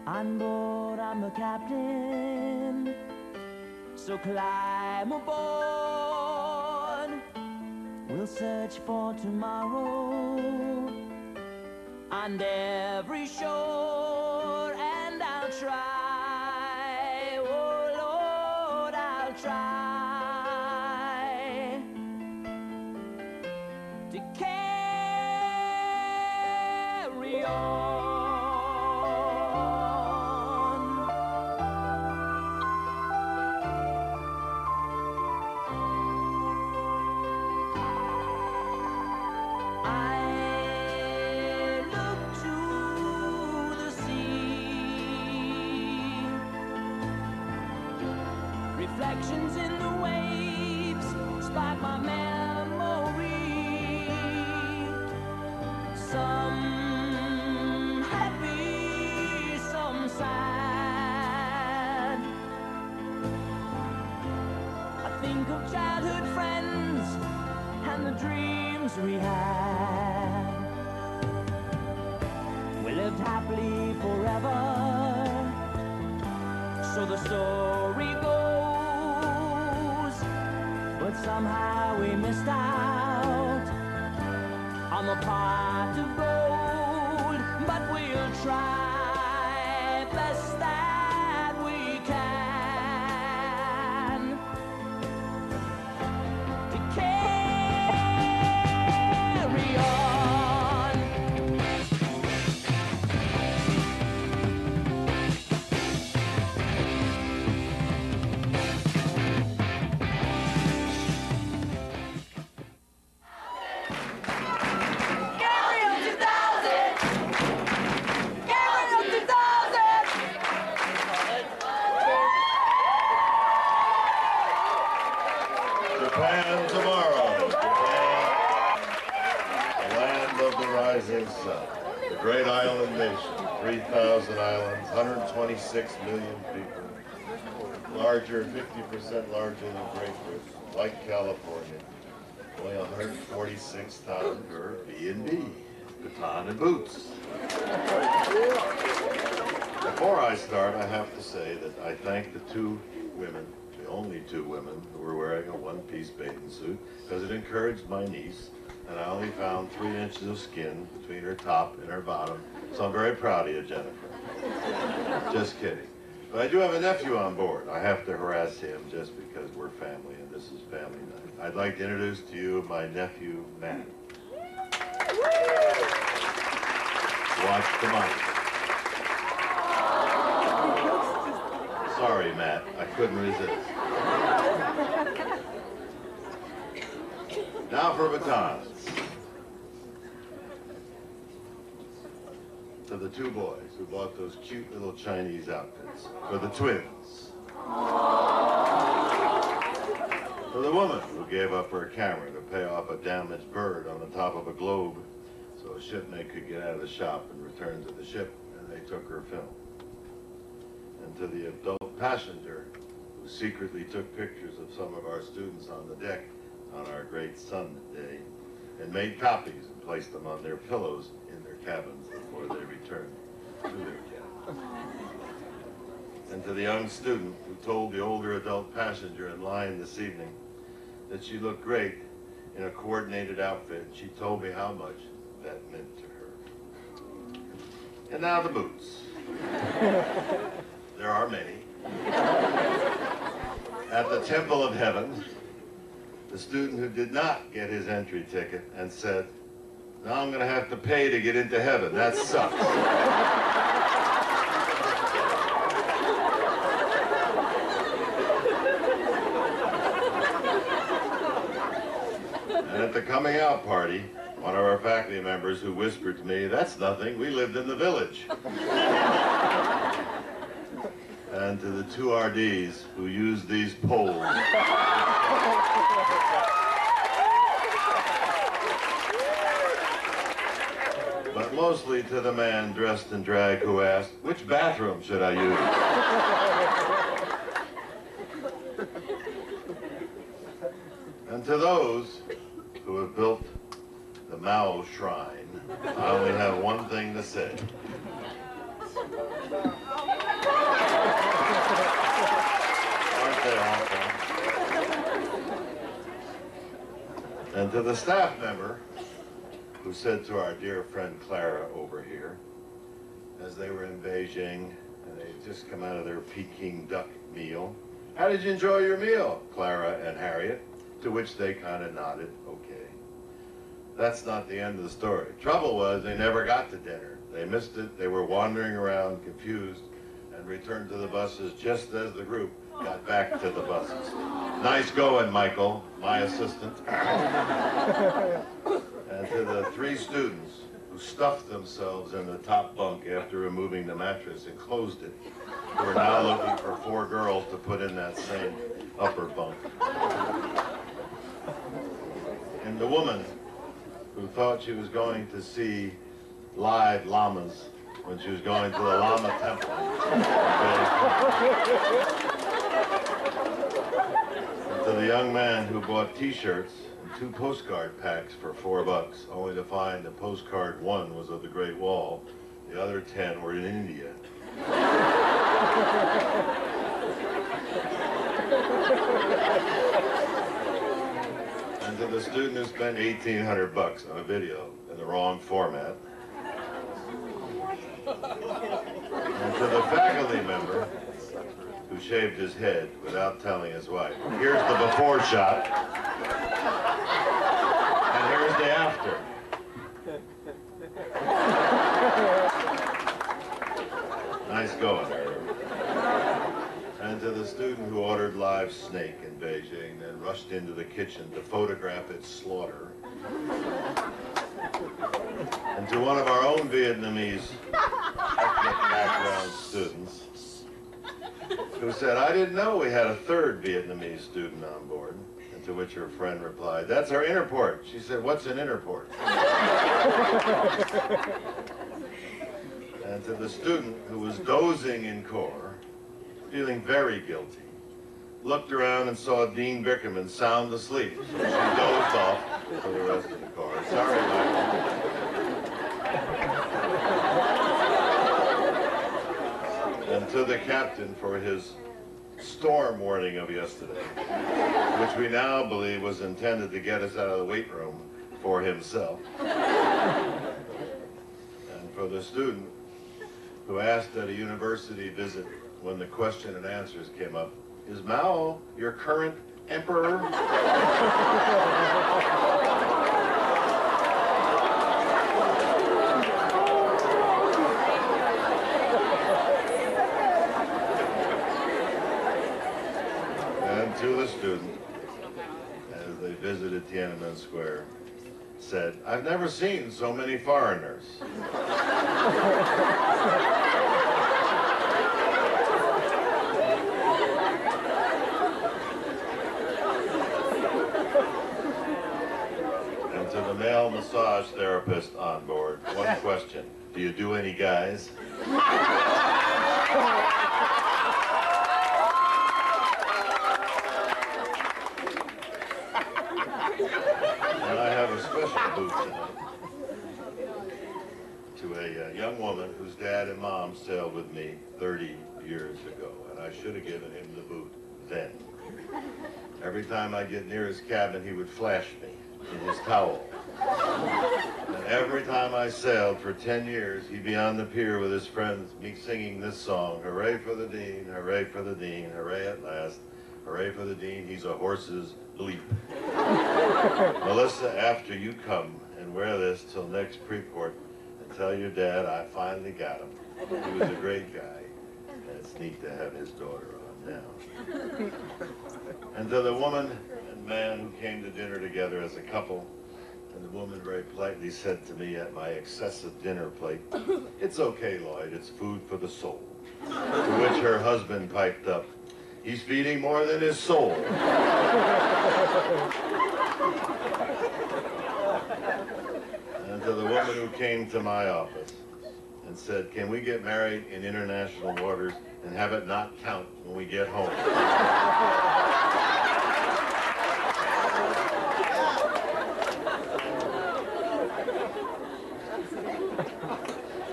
On board, I'm the captain, so climb aboard. We'll search for tomorrow on every shore, and I'll try, oh Lord, I'll try to carry on. Reflections in the waves spark my memory. Some happy, some sad. I think of childhood friends and the dreams we had. We lived happily forever, so the story goes. But somehow we missed out on the pot of gold. But we'll try best that we can to carry on. Japan tomorrow. Japan, the land of the rising sun. The great island nation, 3,000 islands, 126 million people. Larger, 50% larger than Great Britain, like California. Only 146,000 for B&B, baton and boots. Before I start, I have to say that I thank the two women, the only two women who were wearing a one-piece bathing suit, because it encouraged my niece, and I only found 3 inches of skin between her top and her bottom, so I'm very proud of you, Jennifer. Just kidding. But I do have a nephew on board. I have to harass him just because we're family, and this is family night. I'd like to introduce to you my nephew, Matt. Watch the mic. Sorry, Matt, I couldn't resist. Now for batons. To the two boys who bought those cute little Chinese outfits. For the twins. For the woman who gave up her camera to pay off a damaged bird on the top of a globe so a shipmate could get out of the shop and return to the ship, and they took her film. And to the adult passenger who secretly took pictures of some of our students on the deck on our great sun day and made copies and placed them on their pillows in their cabins before they returned to their cabins. And to the young student who told the older adult passenger in line this evening that she looked great in a coordinated outfit. She told me how much that meant to her. And now the boots. There are many. At the Temple of Heaven, the student who did not get his entry ticket and said, "Now I'm going to have to pay to get into heaven. That sucks." And at the coming out party, one of our faculty members who whispered to me, "That's nothing, we lived in the village." And to the two RDs who used these poles. But mostly to the man dressed in drag who asked, "Which bathroom should I use?" And to those who have built the Mao Shrine, I only have one thing to say. And to the staff member who said to our dear friend Clara over here, as they were in Beijing and they had just come out of their Peking duck meal, "How did you enjoy your meal, Clara and Harriet?" To which they kind of nodded, okay. That's not the end of the story. Trouble was they never got to dinner. They missed it. They were wandering around confused and returned to the buses just as the group got back to the buses. Nice going, Michael, my assistant. And to the 3 students who stuffed themselves in the top bunk after removing the mattress and closed it, who are now looking for 4 girls to put in that same upper bunk. And the woman who thought she was going to see live llamas when she was going to the Lama Temple. And to the young man who bought T-shirts and 2 postcard packs for $4, only to find that postcard 1 was of the Great Wall, the other 10 were in India. And to the student who spent $1,800 on a video in the wrong format. And to the faculty member who shaved his head without telling his wife. Here's the before shot. And here's the after. Nice going. And to the student who ordered live snake in Beijing, then rushed into the kitchen to photograph its slaughter. And to one of our own Vietnamese ethnic background students who said, "I didn't know we had a 3rd Vietnamese student on board." And to which her friend replied, "That's our interport." She said, "What's an interport?" And to the student who was dozing in core, feeling very guilty, looked around and saw Dean Bickerman sound asleep. So she dozed off for the rest of the car. Sorry, Michael. And to the captain for his storm warning of yesterday, which we now believe was intended to get us out of the weight room for himself. And for the student who asked at a university visit when the question and answers came up, "Is Mao your current emperor?" And to the student, as they visited Tiananmen Square, said, "I've never seen so many foreigners." And to the male massage therapist on board, one question: do you do any guys? And I have a special boot tonight to a young woman whose dad and mom sailed with me 30 years ago, and I should have given him the boot then. Every time I get near his cabin, he would flash me in his towel. And every time I sailed for 10 years, he'd be on the pier with his friends, me singing this song: "Hooray for the Dean, hooray for the Dean, hooray at last, hooray for the Dean, he's a horse's bleep." Melissa, after you come and wear this till next Preport and tell your dad I finally got him. He was a great guy, and it's neat to have his daughter on now. And to the woman and man who came to dinner together as a couple, and the woman very politely said to me at my excessive dinner plate, "It's okay, Lloyd, it's food for the soul." To which her husband piped up, "He's feeding more than his soul." And to the woman who came to my office and said, "Can we get married in international waters and have it not count when we get home?"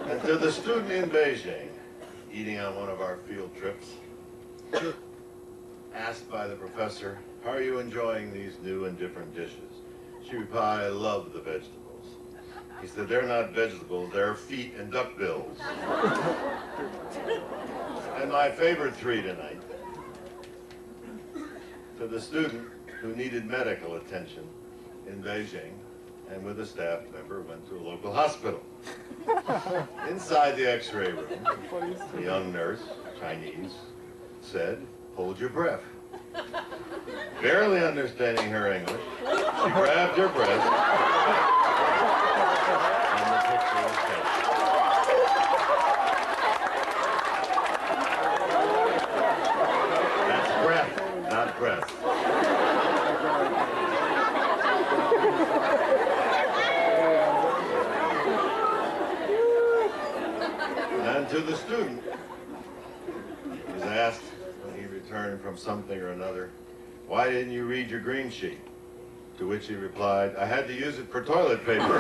And to the student in Beijing, eating on one of our field trips, asked by the professor, "How are you enjoying these new and different dishes?" She replied, I love the vegetables. He said, they're not vegetables, they're feet and duck bills. And my favorite three tonight, to the student who needed medical attention in Beijing and with a staff member went to a local hospital. Inside the x-ray room, the young nurse, Chinese, said, hold your breath. Barely understanding her English, she grabbed her breast, and the picture was taken. That's breath, not breath. And to the student, he was asked when he returned from something or another, why didn't you read your green sheet? To which he replied, I had to use it for toilet paper.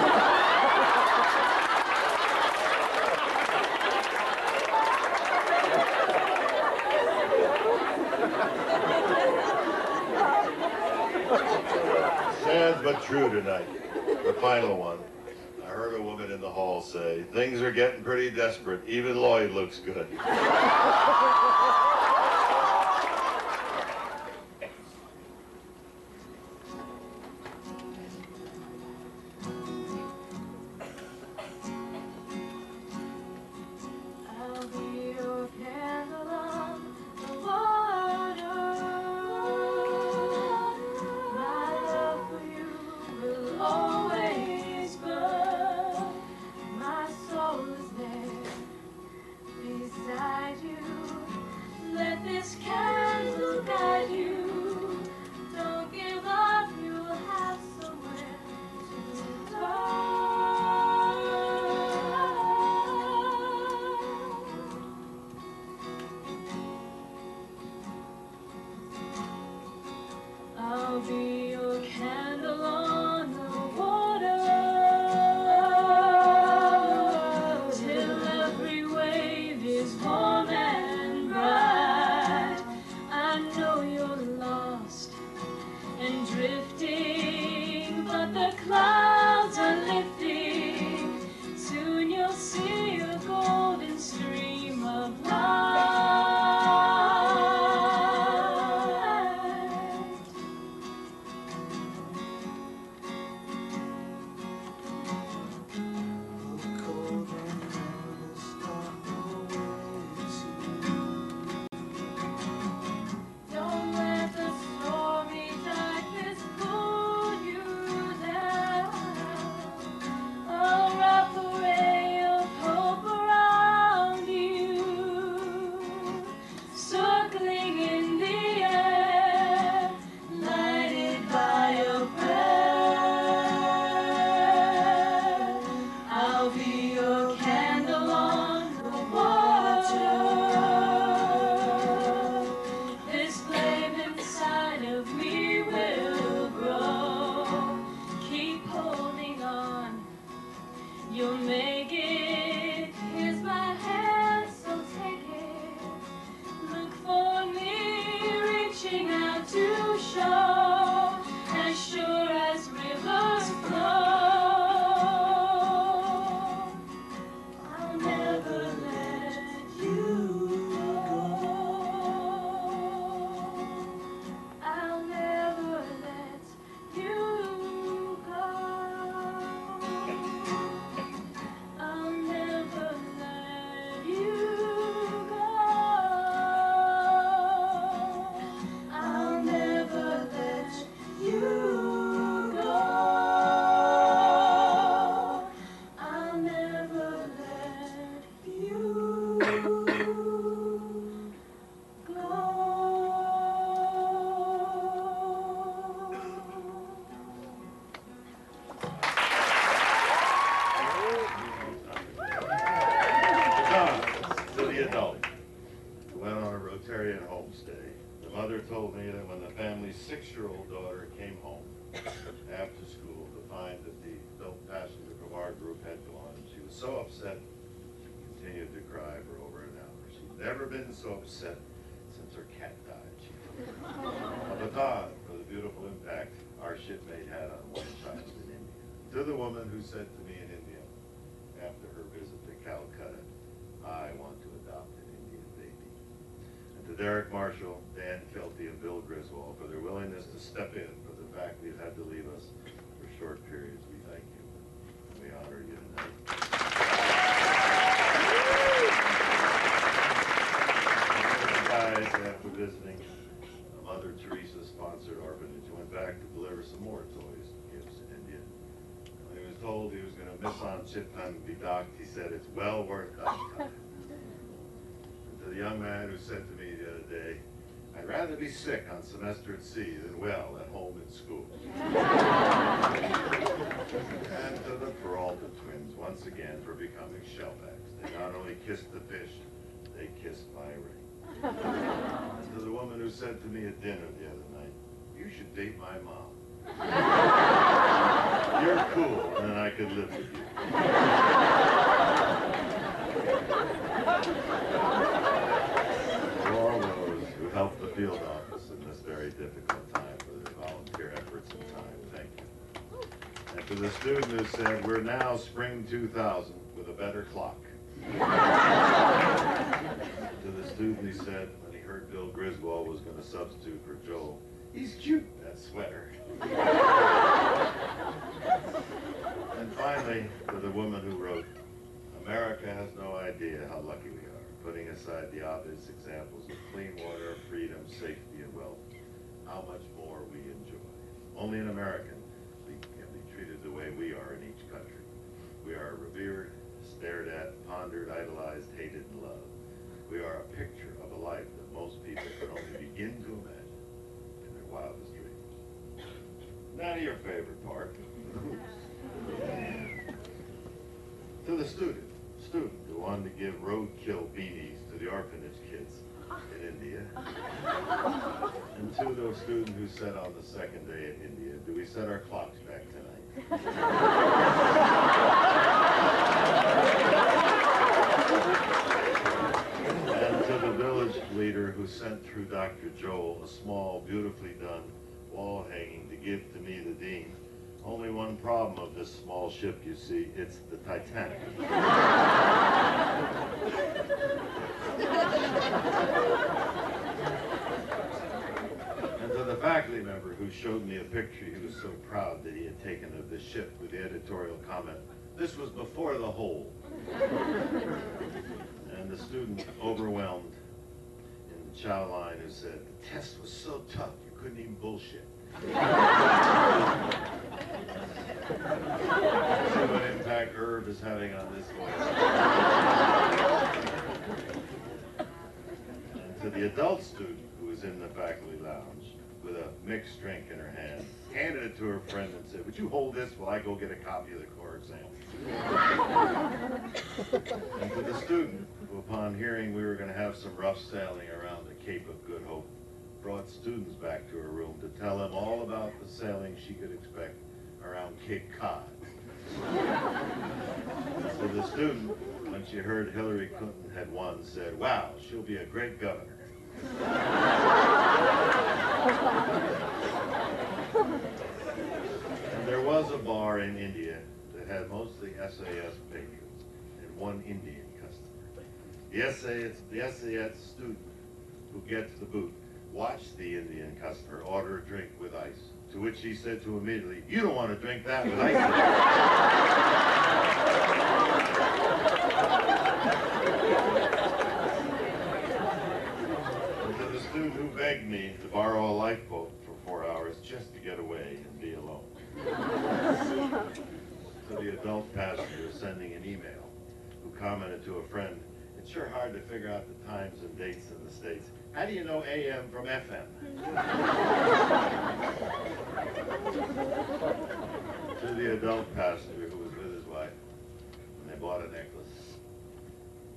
Sad but true tonight. The final one. I heard a woman in the hall say, things are getting pretty desperate. Even Lloyd looks good. I'll be your candle on the water. My love for you will always burn. My soul is there beside you. Let this candle guide you. Don't give up, you'll have somewhere to burn. I'll be your candle on the water till every wave is warm and bright. I know you're lost and drifting, but the clouds are lifting. Soon you'll see a golden stream of light. Don't let the stormy darkness pull you down. I'll wrap a ray of hope around you, circling in the air, lighted by your prayer. I'll be your candle on the water. This flame inside of me will grow. Keep holding on, you'll make it. Here's my hand, so take it. Look for me, reaching out to show, as sure as rivers flow. I'll never let you go. I'll never let you go. I'll never let you go. I'll never let you go. I'll never let you go. To the adult who went on a Rotarian homestay, the mother told me that when the family's 6-year-old daughter came home after school to find that the adult passenger from our group had gone, she was so upset she continued to cry for over an hour. She'd never been so upset since her cat died. She wrote. A baton for the beautiful impact our shipmate had on one child. to the woman who said to me in India, after her visit to Calcutta, I want to adopt an Indian baby. And to Derek Marshall, Dan Kelty, and Bill Griswold for their willingness to step in for the faculty who've had to leave us for short periods, we thank you. We honor you tonight. The guys, after visiting a Mother Teresa-sponsored orphanage, went back to deliver some more toys, gifts in India. When he was told he was going to miss on chip time and be docked, he said, "It's well worth that time." And to the young man who said to me the other day, "I'd rather be sick on semester at sea than well at home in school." And to the Peralta twins, once again, for becoming shellbacks. They not only kissed the fish, they kissed my ring. And to the woman who said to me at dinner the other night, "You should date my mom. You're cool, and then I could live with you." Laura Rose, who helped the field office in this very difficult time for their volunteer efforts and time. Thank you. And to the student who said, "We're now spring 2000 with a better clock." To the student who said, when he heard Bill Griswold was going to substitute for Joel, "He's cute, that sweater." And finally, to the woman who wrote, "America has no idea how lucky we are, putting aside the obvious examples of clean water, freedom, safety, and wealth, how much more we enjoy. Only an American can be treated the way we are in each country. We are revered, stared at, pondered, idolized, hated, and loved. We are a picture of a life that most people can only begin to imagine in their wildest dreams." Now to your favorite part. To the student who wanted to give roadkill beanies to the orphanage kids in India. And to those students who said on the second day in India, "Do we set our clocks back tonight?" And to the village leader who sent through Dr. Joel a small, beautifully done wall hanging to give to me, the dean. Only one problem of this small ship, you see, it's the Titanic. And to the faculty member who showed me a picture he was so proud that he had taken of the ship with the editorial comment, "This was before the hole." And the student overwhelmed in the chow line who said, "The test was so tough you couldn't even bullshit." See what impact Irv is having on this voice. And to the adult student who was in the faculty lounge with a mixed drink in her hand, handed it to her friend and said, "Would you hold this while I go get a copy of the core exam?" And to the student who, upon hearing we were going to have some rough sailing around the Cape of Good Hope, brought students back to her room to tell them all about the sailing she could expect around Cape Cod. So the student, when she heard Hillary Clinton had won, said, "Wow, she'll be a great governor." And there was a bar in India that had mostly SAS patrons and one Indian customer. The SAS student who gets the boot watched the Indian customer order a drink with ice, to which he said to him immediately, "You don't want to drink that with ice." And to the student who begged me to borrow a lifeboat for 4 hours just to get away and be alone. To the adult passenger sending an email who commented to a friend, "It's sure hard to figure out the times and dates in the States. How do you know AM from FM?" To the adult passenger who was with his wife when they bought a necklace.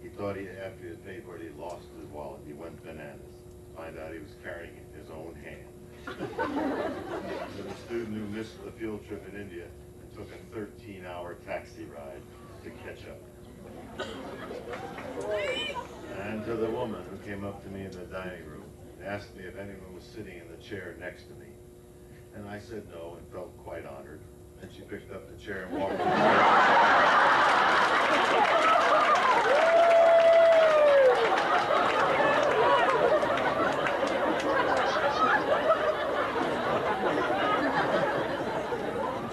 He thought after he had paid for it, he lost his wallet. He went bananas. Find out he was carrying it in his own hand. To the student who missed the field trip in India and took a 13-hour taxi ride to catch up. And to the woman who came up to me in the dining room and asked me if anyone was sitting in the chair next to me. And I said no and felt quite honored. And she picked up the chair and walked away.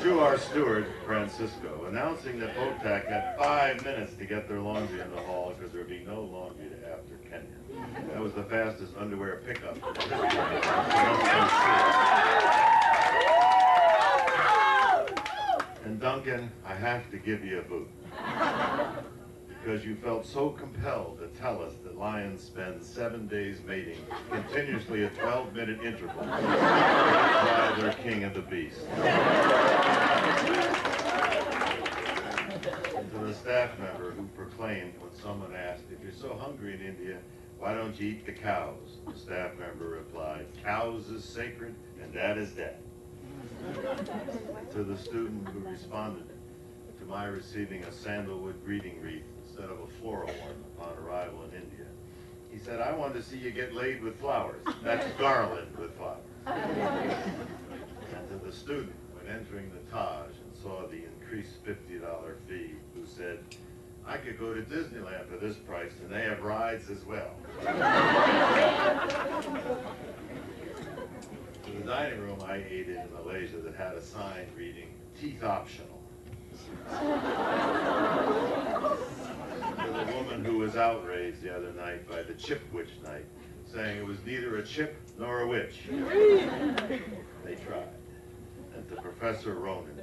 To our steward, Francisco, announcing that OTAC had 5 minutes to get their laundry in the hall because there would be no laundry after Kenya. That was the fastest underwear pickup. And Duncan, I have to give you a boot. Because you felt so compelled to tell us that lions spend 7 days mating continuously at 12-minute intervals while they're king of the beast. And to the staff member who proclaimed when someone asked, if you're so hungry in India, why don't you eat the cows? The staff member replied, cows is sacred and that is dead. To the student who responded to my receiving a sandalwood greeting wreath instead of a floral one upon arrival in India, he said, I want to see you get laid with flowers. That's garland with flowers. And to the student when entering the Taj and saw the increased $50 fee, who said, I could go to Disneyland for this price and they have rides as well. To the dining room I ate in Malaysia that had a sign reading, teeth optional. To the woman who was outraged the other night by the chip witch night, saying it was neither a chip nor a witch. They tried. And to Professor Ronan,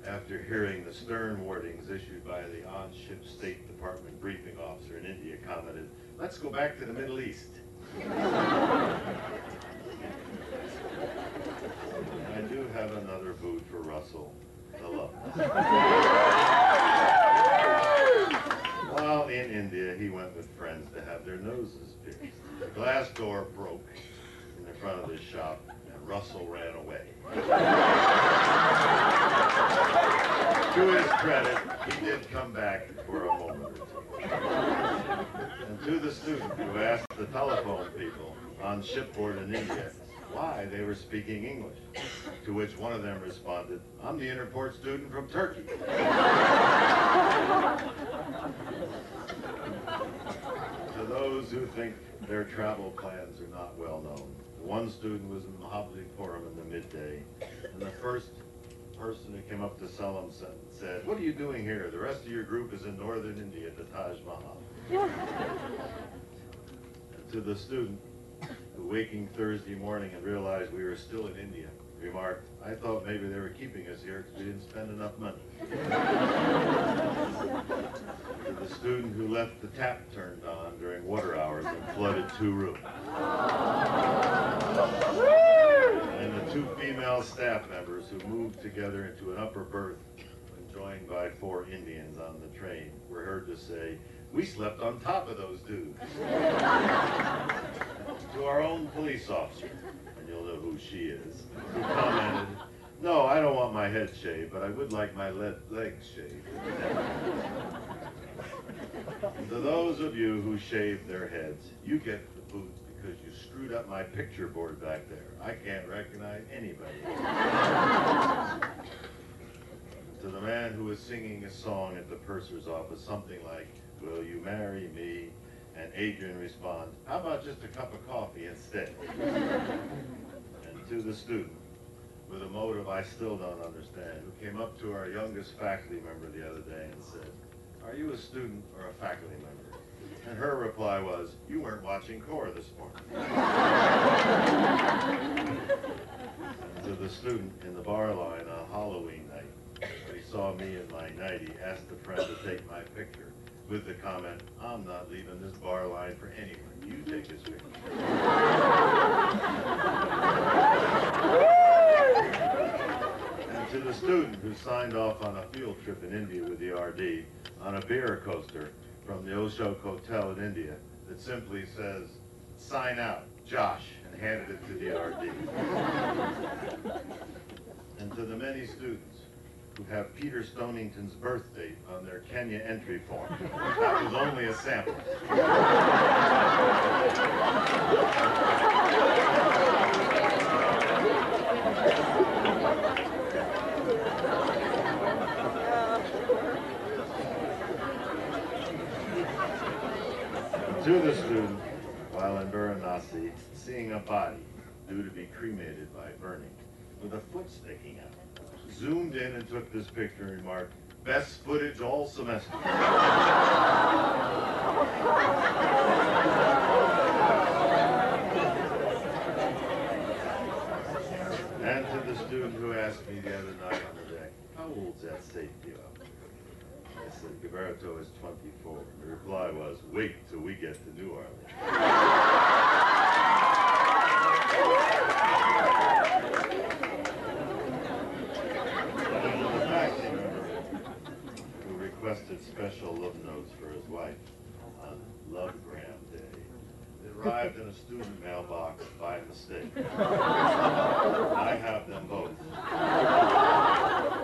after hearing the stern warnings issued by the on-ship State Department briefing officer in India, commented, let's go back to the Middle East. I do have another boot for Russell, the love. While in India, he went with friends to have their noses pierced. The glass door broke in the front of his shop, and Russell ran away. To his credit, he did come back for a moment or two. And to the student who asked the telephone people on shipboard in India why they were speaking English, to which one of them responded, I'm the interport student from Turkey. To those who think their travel plans are not well known, one student was in Mahabalipuram in the midday, and the first person who came up to sell him said, what are you doing here? The rest of your group is in northern India at the Taj Mahal. And to the student who, waking Thursday morning and realized we were still in India, remarked, I thought maybe they were keeping us here because we didn't spend enough money. To the student who left the tap turned on during water hours and flooded 2 rooms. And the 2 female staff members who moved together into an upper berth when joined by 4 Indians on the train were heard to say, we slept on top of those dudes. To our own police officer, and you'll know who she is, who commented, no, I don't want my head shaved, but I would like my legs shaved. And to those of you who shaved their heads, you get the boot because you screwed up my picture board back there. I can't recognize anybody. To the man who was singing a song at the purser's office, something like, will you marry me? And Adrian responds, how about just a cup of coffee instead? And to the student, with a motive I still don't understand, who came up to our youngest faculty member the other day and said, are you a student or a faculty member? And her reply was, you weren't watching CORE this morning. And to the student in the bar line on Halloween night, when he saw me in my nightie, asked a friend to take my picture with the comment, I'm not leaving this bar line for anyone. You take this picture. And to the student who signed off on a field trip in India with the RD on a beer coaster from the Ashok Hotel in India that simply says, sign out, Josh, and handed it to the RD. And to the many students who have Peter Stonington's birth date on their Kenya entry form, that was only a sample. To the student, while in Varanasi, seeing a body due to be cremated by burning, with a foot sticking out, zoomed in and took this picture and remarked, "Best footage all semester." And to the student who asked me the other night on the deck, "How old's that safety up?" I said, "Gilberto is 24. The reply was, "Wait till we get to New Orleans." The taxi driver who requested special love notes for his wife on Lovegram Day, it arrived in a student mailbox by mistake. I have them both.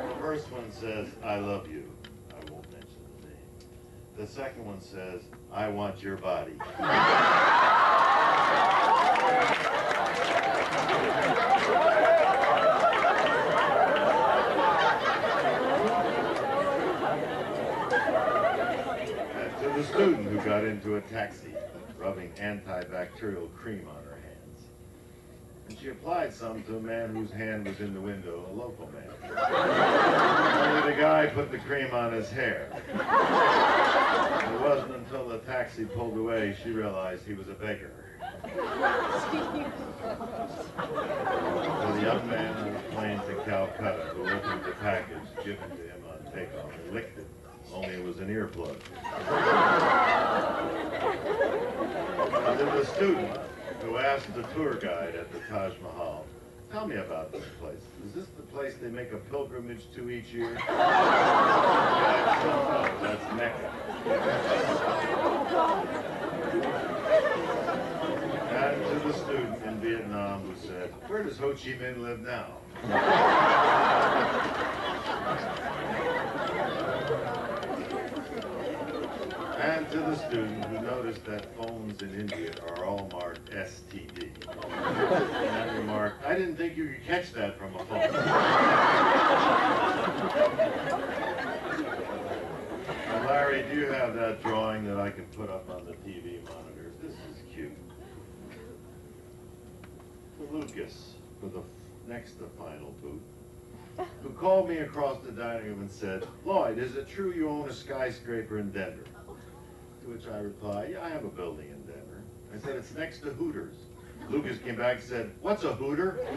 The first one says, "I love you." I won't mention the name. The second one says, "I want your body." And to the student who got into a taxi, rubbing antibacterial cream on her hands. And she applied some to a man whose hand was in the window, a local man. Only the guy put the cream on his hair. It wasn't until the taxi pulled away she realized he was a beggar. So the young man on the plane to Calcutta who opened the package given to him on takeoff and licked it, only it was an earplug. And then the student who asked the tour guide at the Taj Mahal, "Tell me about this place. Is this the place they make a pilgrimage to each year?" The guide said, "No, that's Mecca." And to the student in Vietnam who said, "Where does Ho Chi Minh live now?" And to the student who noticed that phones in India are all marked STD. And remarked, "I didn't think you could catch that from a phone." And Larry, do you have that drawing that I can put up on the TV monitors? This is cute. For Lucas, for the next to final boot, who called me across the dining room and said, "Lloyd, is it true you own a skyscraper in Denver?" To which I replied, "Yeah, I have a building in Denver." I said, "It's next to Hooters." Lucas came back and said, "What's a Hooter?" He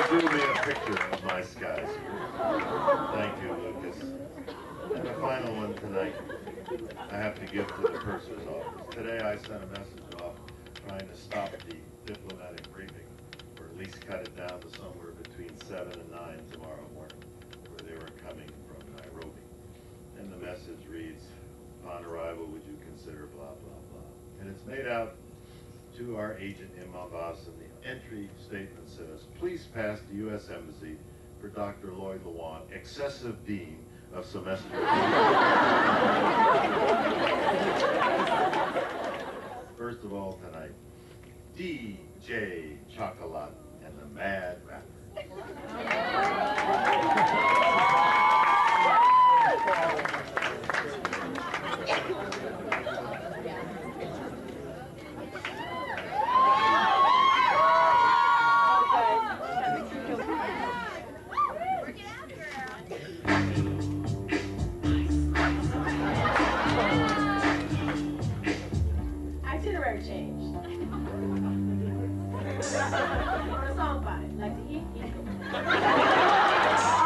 drew me a picture of my skyscraper. Thank you, Lucas. And the final one tonight, I have to give to the purser's office. Today I sent a message off trying to stop the diplomatic briefing, or at least cut it down to somewhere between 7 and 9 tomorrow morning, where they were coming from Nairobi. And the message reads, "Upon arrival, would you consider blah, blah, blah." And it's made out to our agent in Mombasa, and the entry statement says, "Please pass the U.S. Embassy for Dr. Lloyd Lewan, excessive dean of semester." First of all tonight, DJ Chocolat and the Mad Rapper. Itinerary change. Or a song by it, like to eat. All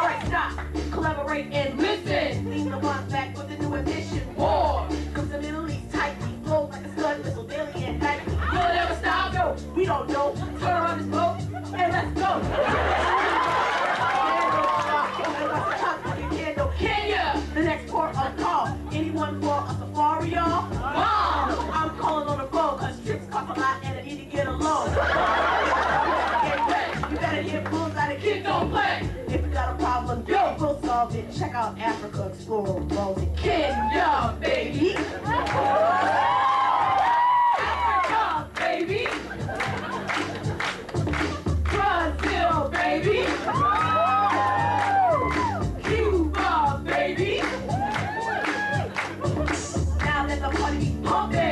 right, stop. Collaborate and listen. Leave the one back with the new edition. War. Cause the Middle East tightly flows like a scud missile daily and nightly. Will it ever stop? No, we don't know. Turn around this boat and let's go. Kenya, the next port of call. Anyone for a safari, y'all? Mom, I'm calling on the phone cause trips cost a lot and I need to get a loan. Get ready, you better get fools out of kids don't play. If you got a problem, yo, we'll solve it. Check out Africa Explorer Roles in Kenya, baby. Africa, baby. Brazil, baby. Cuba, baby. Now let the party be pumping.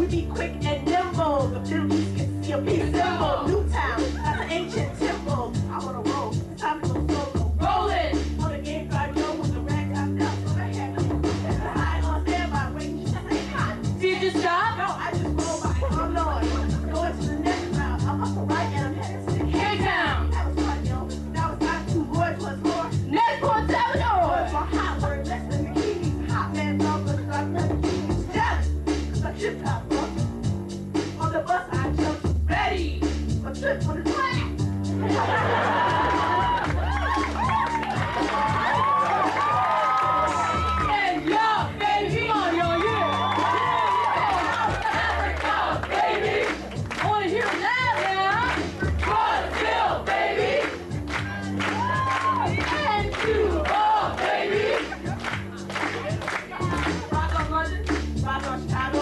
We be quick and nimble. The Middle East can see a peace symbol. Newtown, that's an ancient temple. I wanna roll. It's time to go solo. Roll it! On the game drive, yo, with the rack I'm down. So I have to high on standby. Wait, you just ain't hot. So you just stop? No, I just roll by. Oh Lord. Going to the next round. I'm up to right and I'm headed to the K-Town. That was fun, yo. Now it's time to boy plus more. Next port Salvador. Boy for hot word, less than bikinis. Hot man, brothers, like bikinis. Jealous, cause I'm hip hop, bro. On the bus, I jump ready. A trip for the track. And yeah, baby, on your year. Africa, baby. I want to hear it loud now. Brazil, baby. And Cuba, baby. Rock on London, rock on Chicago.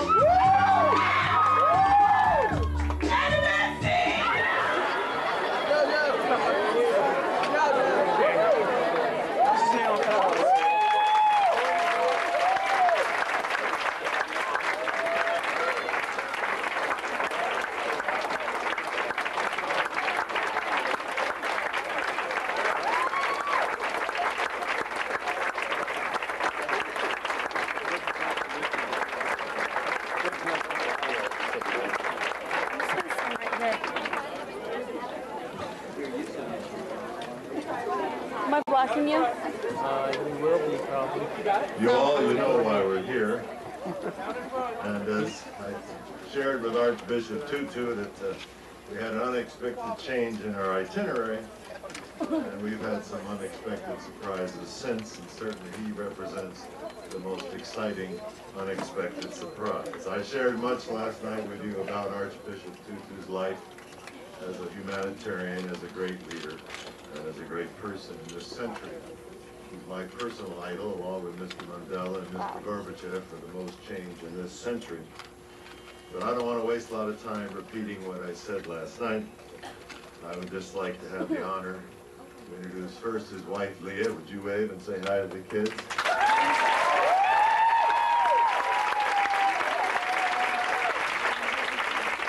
Am I blocking you? You will be probably. You know why we're here. And as I shared with Archbishop Tutu that we had an unexpected change in our itinerary, and we've had some unexpected surprises since, and certainly he represents the most exciting unexpected surprise. I shared much last night with you about Archbishop Tutu's life as a humanitarian, as a great leader, and as a great person in this century. He's my personal idol, along with Mr. Mandela and Mr. Gorbachev, for the most change in this century. But I don't want to waste a lot of time repeating what I said last night. I would just like to have the honor to introduce first his wife, Leah. Would you wave and say hi to the kids?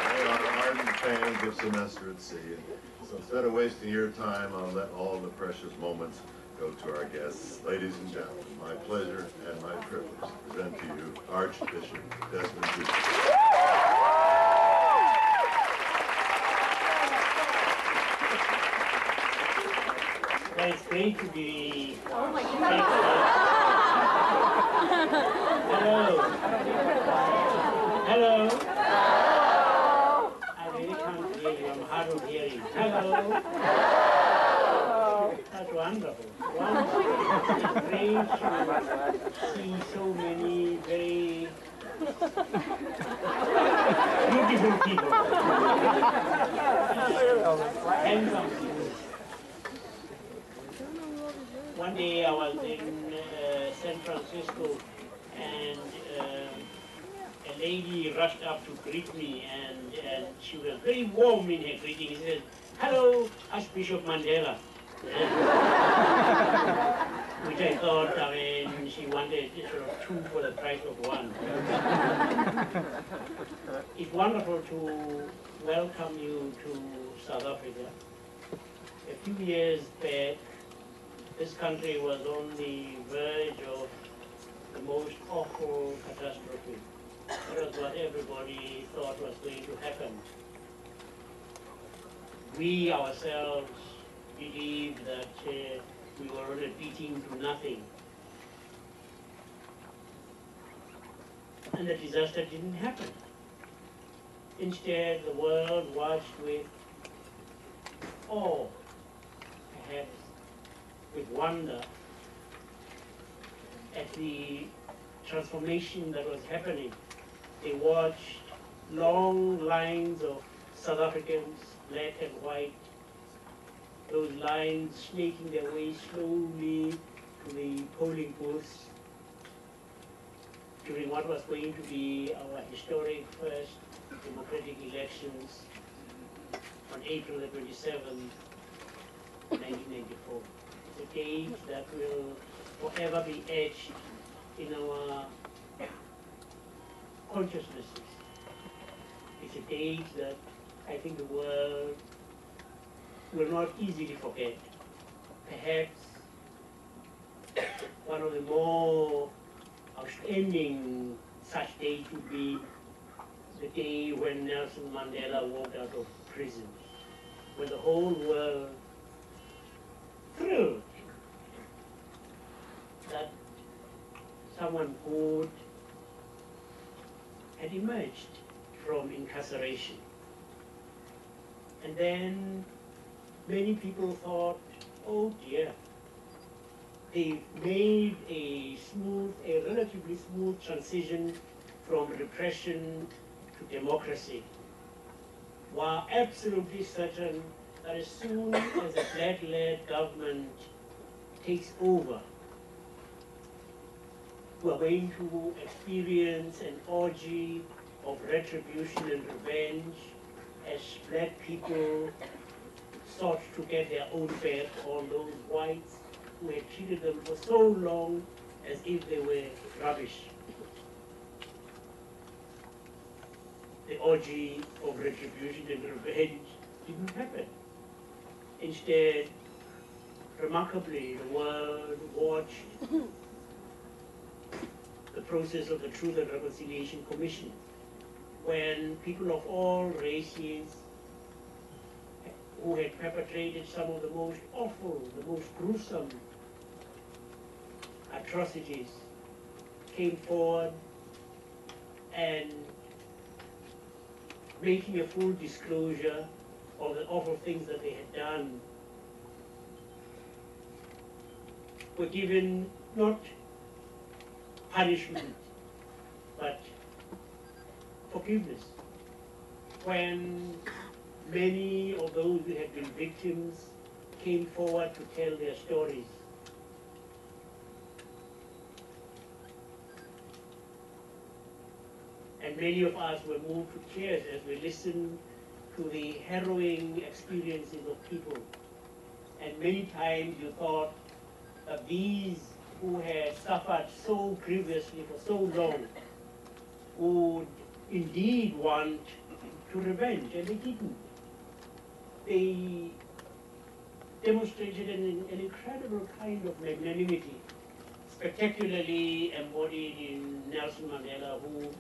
They are ardent fans of Semester at Sea. So instead of wasting your time, I'll let all the precious moments go to our guests. Ladies and gentlemen, my pleasure and my privilege to present to you Archbishop Desmond Tutu. Well, it's great to be. Oh my God. Hello. Hello. I really can't hear you. I'm hard of hearing. Hello. That's wonderful. Wonderful. It's great to see so many very beautiful people. Handsome people. One day I was in San Francisco and a lady rushed up to greet me and she was very warm in her greeting. She said, "Hello, Archbishop Mandela." Which I thought, she wanted sort of two for the price of one. It's wonderful to welcome you to South Africa. A few years back, this country was on the verge of the most awful catastrophe. That was what everybody thought was going to happen. We ourselves believed that we were retreating to nothing. And the disaster didn't happen. Instead, the world watched with awe, perhaps with wonder, at the transformation that was happening. They watched long lines of South Africans, black and white, those lines snaking their way slowly to the polling booths during what was going to be our historic first democratic elections on April the 27th, 1994. It's a date that will forever be etched in our consciousnesses. date that I think the world will not easily forget. Perhaps one of the more outstanding such days would be the day when Nelson Mandela walked out of prison, when the whole world thrilled that someone good had emerged from incarceration. And then many people thought, oh dear, they've made a relatively smooth transition from repression to democracy, while absolutely certain that as soon as a black-led government takes over, we're going to experience an orgy of retribution and revenge as black people sought to get their own back on those whites who had treated them for so long as if they were rubbish. The orgy of retribution and revenge didn't happen. Instead, remarkably, the world watched the process of the Truth and Reconciliation Commission, when people of all races who had perpetrated some of the most awful, the most gruesome atrocities came forward and making a full disclosure of the awful things that they had done, were given not punishment, but forgiveness. When many of those who had been victims came forward to tell their stories, and many of us were moved to tears as we listened to the harrowing experiences of people. And many times you thought that these who had suffered so grievously for so long would indeed want to revenge, and they didn't. They demonstrated an incredible kind of magnanimity, spectacularly embodied in Nelson Mandela, who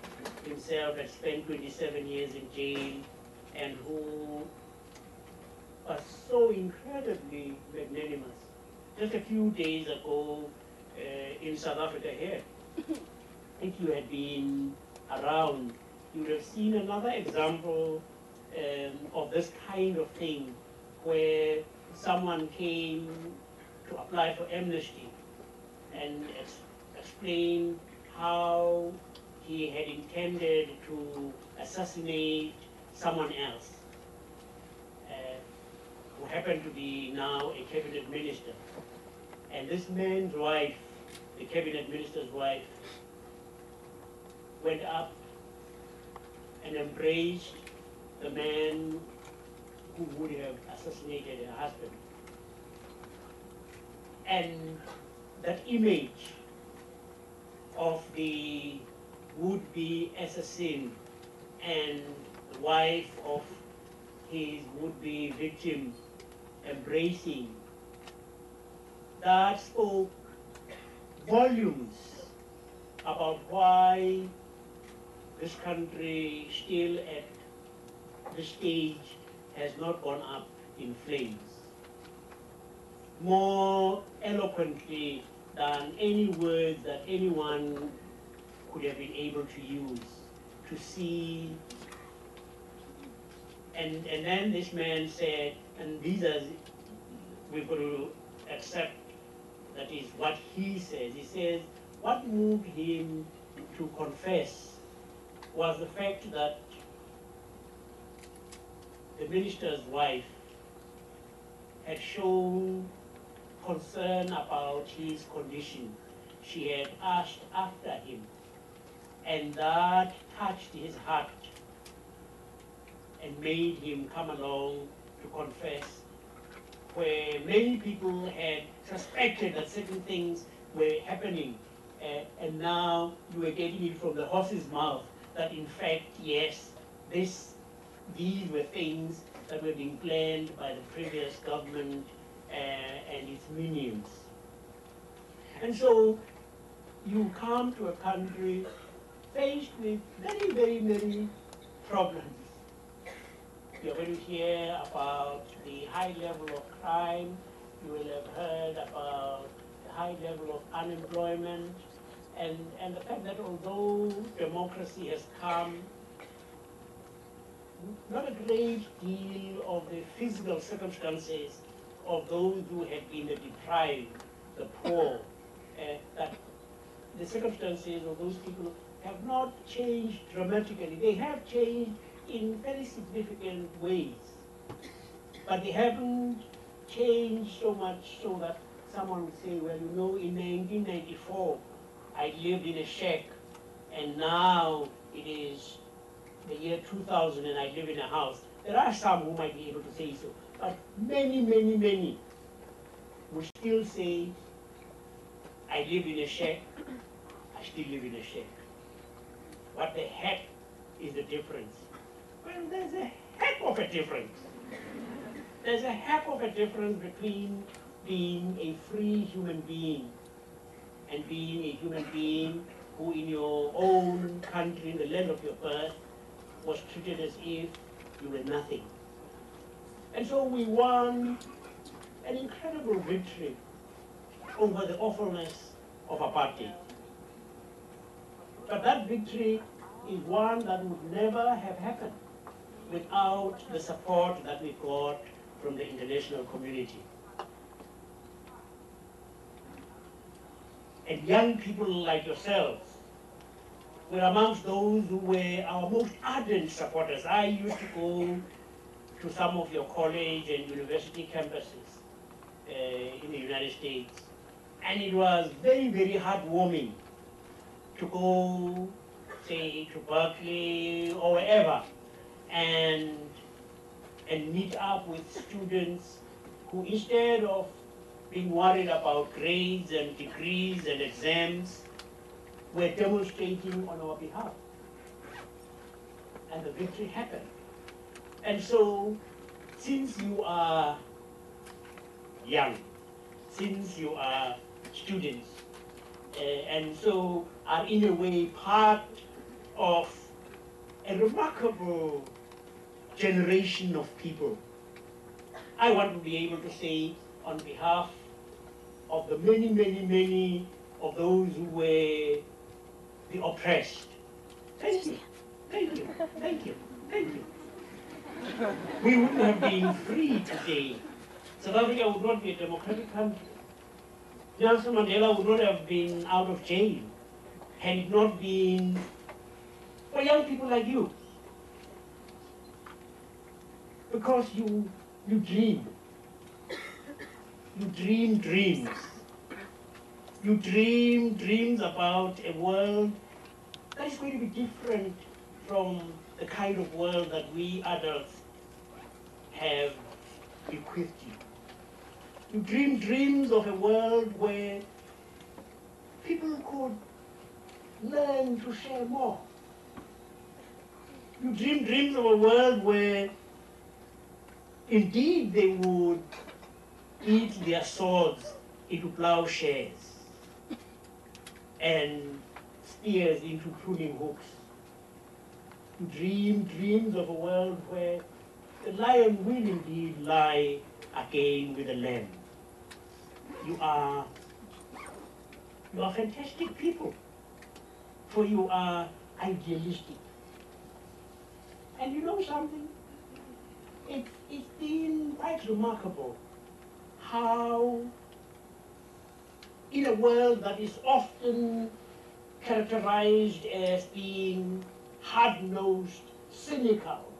himself had spent 27 years in jail and who was so incredibly magnanimous. Just a few days ago in South Africa here, I think you had been around, you would have seen another example of this kind of thing, where someone came to apply for amnesty and explain how he had intended to assassinate someone else, who happened to be now a cabinet minister. And this man's wife, the cabinet minister's wife, went up and embraced the man who would have assassinated her husband. And that image of the would-be assassin and the wife of his would-be victim embracing, that spoke volumes about why this country still at this stage has not gone up in flames. More eloquently than any words that anyone could have been able to use to see. And then this man said, and these are, we've got to accept that is what he says. He says, what moved him to confess was the fact that the minister's wife had shown concern about his condition. She had asked after him, and that touched his heart and made him come along to confess, where many people had suspected that certain things were happening, and now you were getting it from the horse's mouth that in fact, yes, this these were things that were being planned by the previous government and its minions. And so you come to a country faced with very, very many problems. You're going to hear about the high level of crime. You will have heard about the high level of unemployment and the fact that although democracy has come, not a great deal of the physical circumstances of those who have been deprived, the poor, that the circumstances of those people have not changed dramatically. They have changed in very significant ways, but they haven't changed so much so that someone would say, well, you know, in 1994, I lived in a shack, and now it is the year 2000 and I live in a house. There are some who might be able to say so, but many, many, many will still say, I live in a shack, I still live in a shack. What the heck is the difference? Well, there's a heck of a difference. There's a heck of a difference between being a free human being and being a human being who in your own country, in the land of your birth, was treated as if you were nothing. And so we won an incredible victory over the awfulness of apartheid. But that victory is one that would never have happened without the support that we got from the international community. And young people like yourselves were amongst those who were our most ardent supporters. I used to go to some of your college and university campuses in the United States, and it was very, very heartwarming to go, say, to Berkeley or wherever, and meet up with students who, instead of being worried about grades and degrees and exams, were demonstrating on our behalf. And the victory happened. And so, since you are young, since you are students, and so are in a way part of a remarkable generation of people, I want to be able to say on behalf of the many, many, many of those who were the oppressed, thank you, thank you, thank you, thank you. We wouldn't have been free today. South Africa would not be a democratic country. Nelson Mandela would not have been out of jail had it not been for young people like you. Because you dream. You dream dreams. You dream dreams about a world that is going to be different from the kind of world that we adults have bequeathed you. You dream dreams of a world where people could learn to share more. You dream dreams of a world where indeed they would eat their swords into plowshares and spears into pruning hooks. You dream dreams of a world where the lion will indeed lie again with the lamb. You are fantastic people, for you are idealistic. And you know something? It's been quite remarkable how, in a world that is often characterized as being hard-nosed, cynical,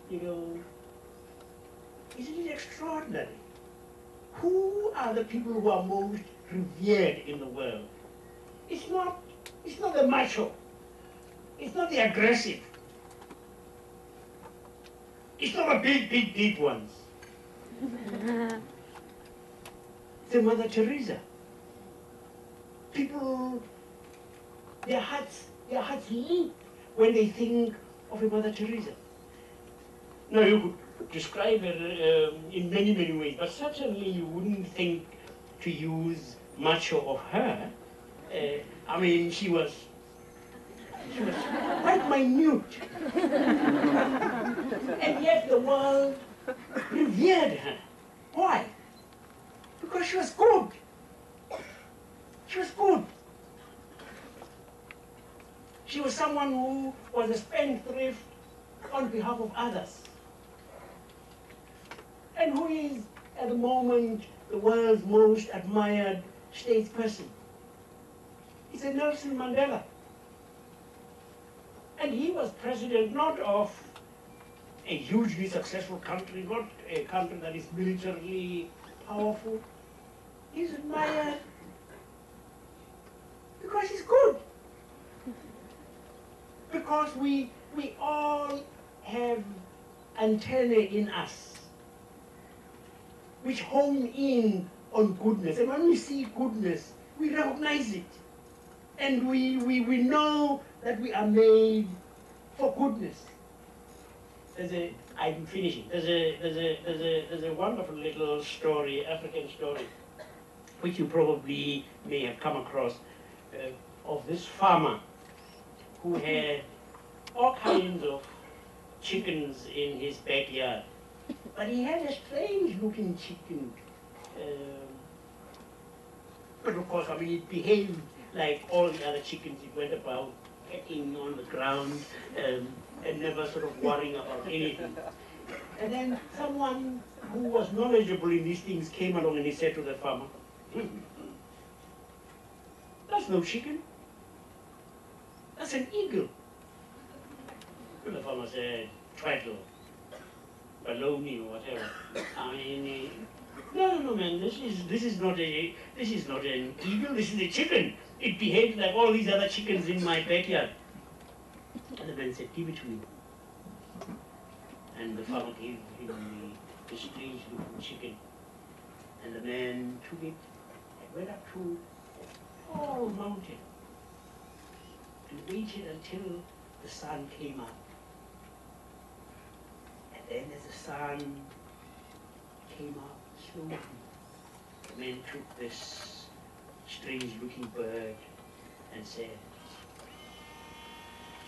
you know, isn't it extraordinary? Who are the people who are most revered in the world? It's not the macho. It's not the aggressive. It's not the big, deep ones. The Mother Teresa. People, their hearts leap when they think of a Mother Teresa. Now you could describe her in many, many ways, but certainly you wouldn't think to use much of her. I mean, she was quite minute. And yet the world revered her. Why? Because she was good. She was good. She was someone who was a spendthrift on behalf of others. And who is, at the moment, the world's most admired statesperson? It's a Nelson Mandela. And he was president not of a hugely successful country, not a country that is militarily powerful. He's admired because he's good. Because we all have antennae in us which hone in on goodness. And when we see goodness, we recognize it. And we know that we are made for goodness. I'm finishing. There's a wonderful little story, African story, which you probably may have come across, of this farmer who had all kinds of chickens in his backyard. But he had a strange looking chicken. But of course, I mean, it behaved like all the other chickens. It went about pecking on the ground and never sort of worrying about anything. And then someone who was knowledgeable in these things came along and he said to the farmer, "That's no chicken. That's an eagle." And the farmer said, "Twaddle, baloney or whatever. I mean, no, man. This is not an eagle. This is a chicken. It behaved like all these other chickens in my backyard." And the man said, "Give it to me." And the farmer gave him the strange looking chicken. And the man took it and went up to a tall mountain and waited until the sun came up. And then as the sun came up slowly, the man took this strange looking bird and said,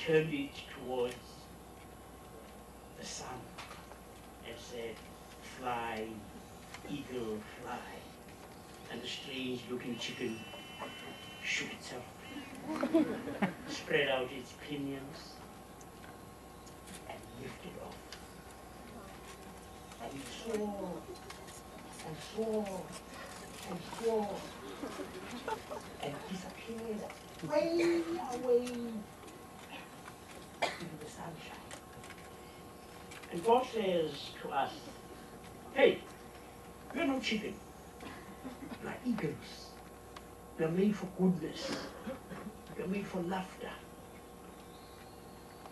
turned it towards the sun and said, "Fly, eagle, fly." And the strange looking chicken shook itself, spread out its pinions, and lifted off. And it soared and soared and soared and disappeared way away into the sunshine. And God says to us, "Hey, you're no chicken. You're eagles. You're made for goodness. You're made for laughter.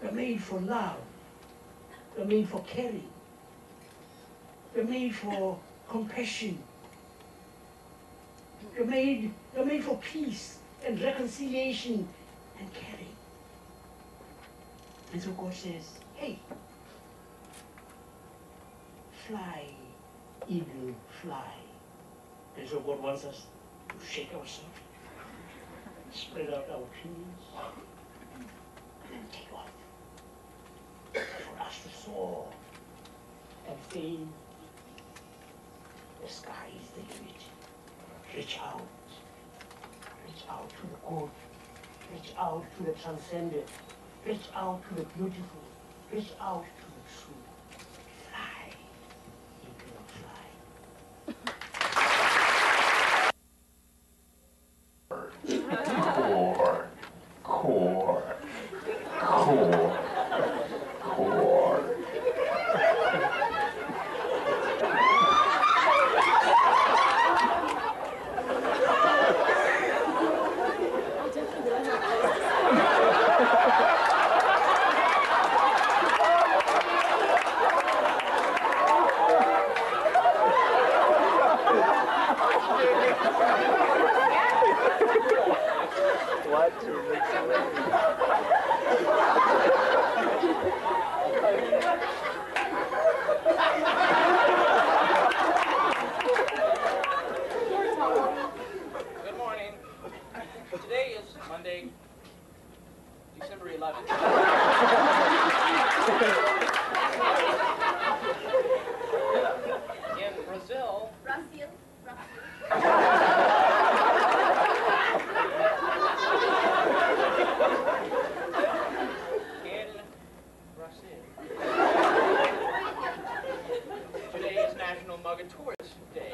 You're made for love. You're made for caring. You're made for compassion. You're made for peace and reconciliation and caring." And so God says, "Hey, fly, eagle, fly." And so God wants us to shake ourselves, spread out our pinions, and then take off. For us to soar and say, the sky is the limit. Reach out to the good, reach out to the transcendent, reach out to the beautiful, reach out to the true. Fly, eagle, fly. In Brazil, Brazil. today is National Mug and Tourist Day.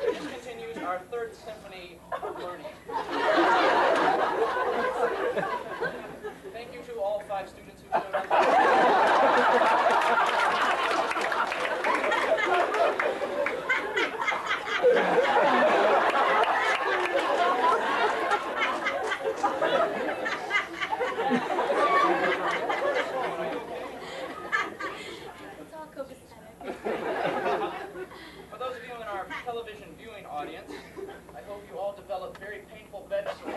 This continues our third symphony of learning. Thank you to all 5 students who showed up. It's all copacetic. For those of you in our television viewing audience, I hope you all develop very painful bed sores.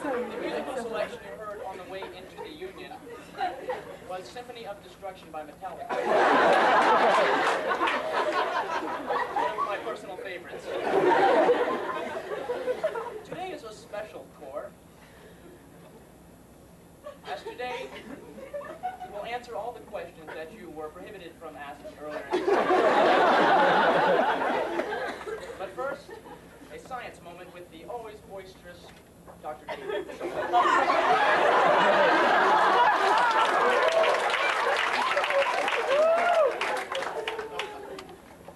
The musical selection you heard on the way into the Union was Symphony of Destruction by Metallica. One of my personal favorites. Today is a special corps, as today we'll answer all the questions that you were prohibited from asking earlier. But first, a science moment with the always boisterous Dr. David.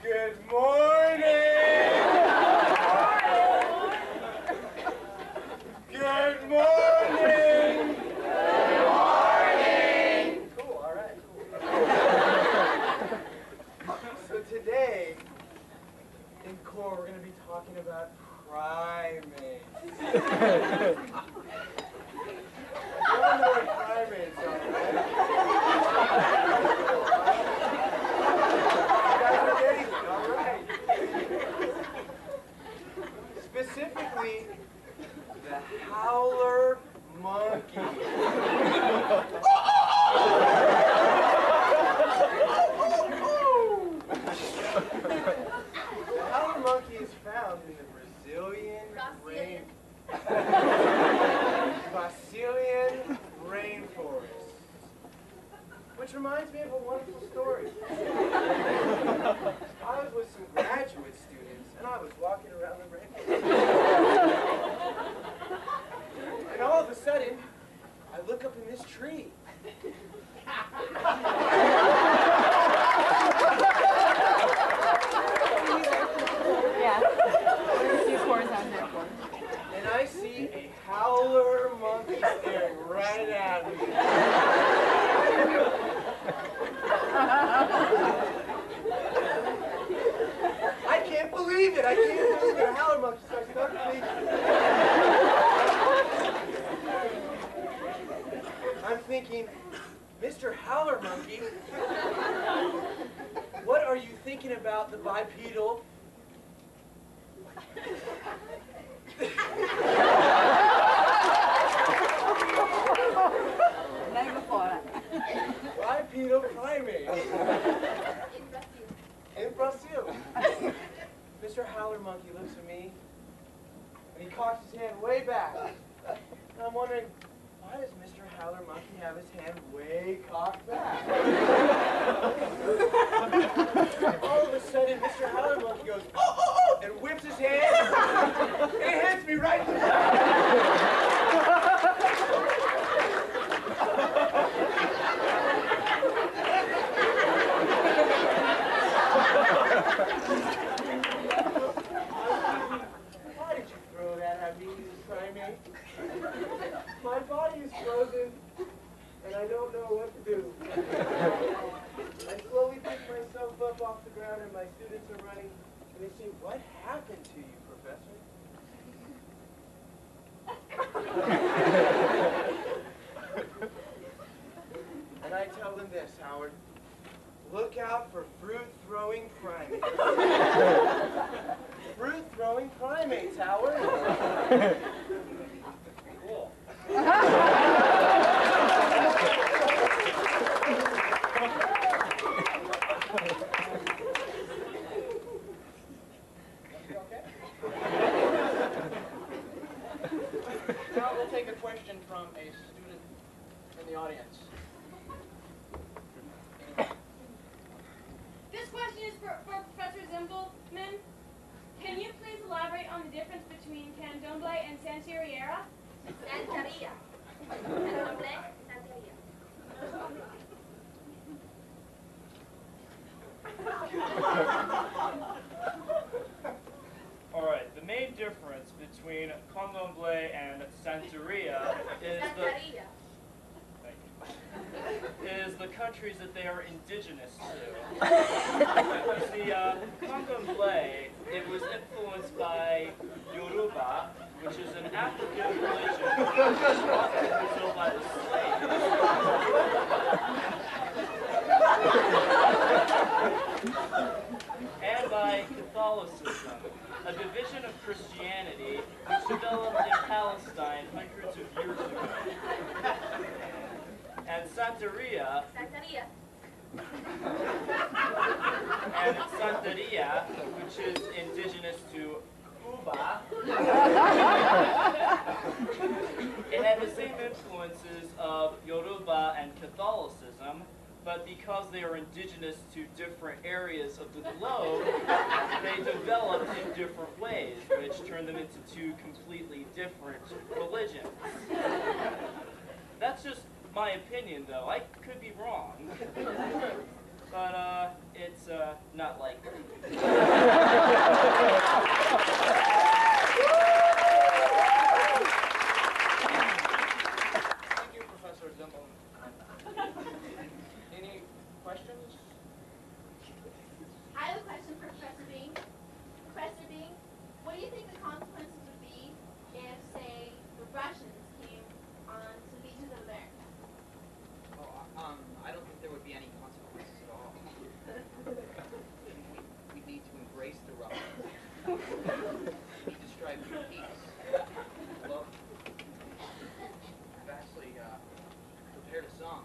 Good morning! Good morning! Good morning! Cool, all right, cool. So today, in core, we're going to be talking about primates. You all know what primates are, right? All right. Specifically, the howler monkey. The howler monkey is found in the Brazilian rainforest. Which reminds me of a wonderful story. I was with some graduate students, and I was walking around the rainforest. And all of a sudden, I look up in this tree. Yeah. What are the 2 cores out there for? And I see a howler monkey staring right at me. I can't believe it. I can't believe it. A howler monkey starts talking to me. I'm thinking, Mr. Howler Monkey, what are you thinking about the bipedal? Bipedal primate. In Brazil. Mr. Howler Monkey looks at me, and he cocks his hand way back. And I'm wondering, why does Mr. Howler Monkey have his hand way cocked back? All of a sudden, Mr. Howler Monkey goes, oh, oh, oh, and whips his hand, and it hits me right in the back. Why did you throw that at me, you primate? My body is frozen, and I don't know what to do. I slowly pick myself up off the ground, and my students are running, and they say, what happened to you, Professor? And I tell them this, Howard. Look out for fruit-throwing primates. Fruit-throwing primates, Howard. Cool. Now we'll take a question from a student in the audience. This question is for Professor Zimbelman. Can you please elaborate on the difference between Candomblé and Santeria? Santeria. Candomblé, Santeria. All right, the main difference between Candomblé and Santeria is Santeria. is the countries that they are indigenous to. You see, Candomblé, it was influenced by Yoruba, which is an African religion brought to Brazil by the slaves, and by Catholicism, a division of Christianity which developed in Palestine hundreds of years ago. And Santeria, Santeria. and Santeria, which is indigenous to Cuba, it had the same influences of Yoruba and Catholicism, but because they are indigenous to different areas of the globe, they developed in different ways, which turned them into two completely different religions. That's just my opinion, though. I could be wrong. But, it's, not likely. Thank you, Professor Zimbelman. Any questions? I have a question for Professor Bing. Professor Bing, what do you think the consequences would be if, say, the Russians came onto the beaches of America? I don't think there would be any consequences at all. We need to embrace the Russians. We need to strive for peace. Well, I've actually prepared a song.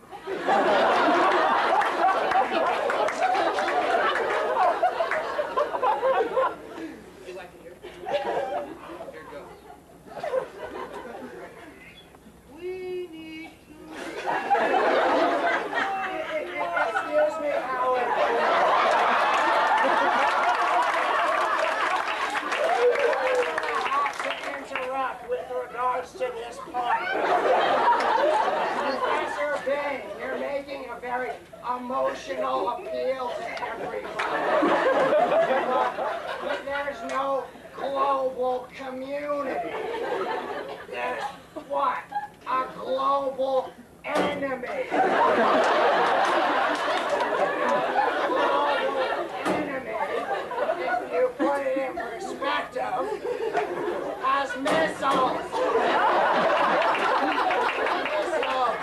Would you like to hear it? Here it goes. We need Excuse me, Howard. I have to interrupt with regards to this point. Professor Bing, you're making a very emotional appeal to everybody. But there's no global community. There's what? A global enemy. Global enemy, if you put it in perspective, has missiles. Missiles.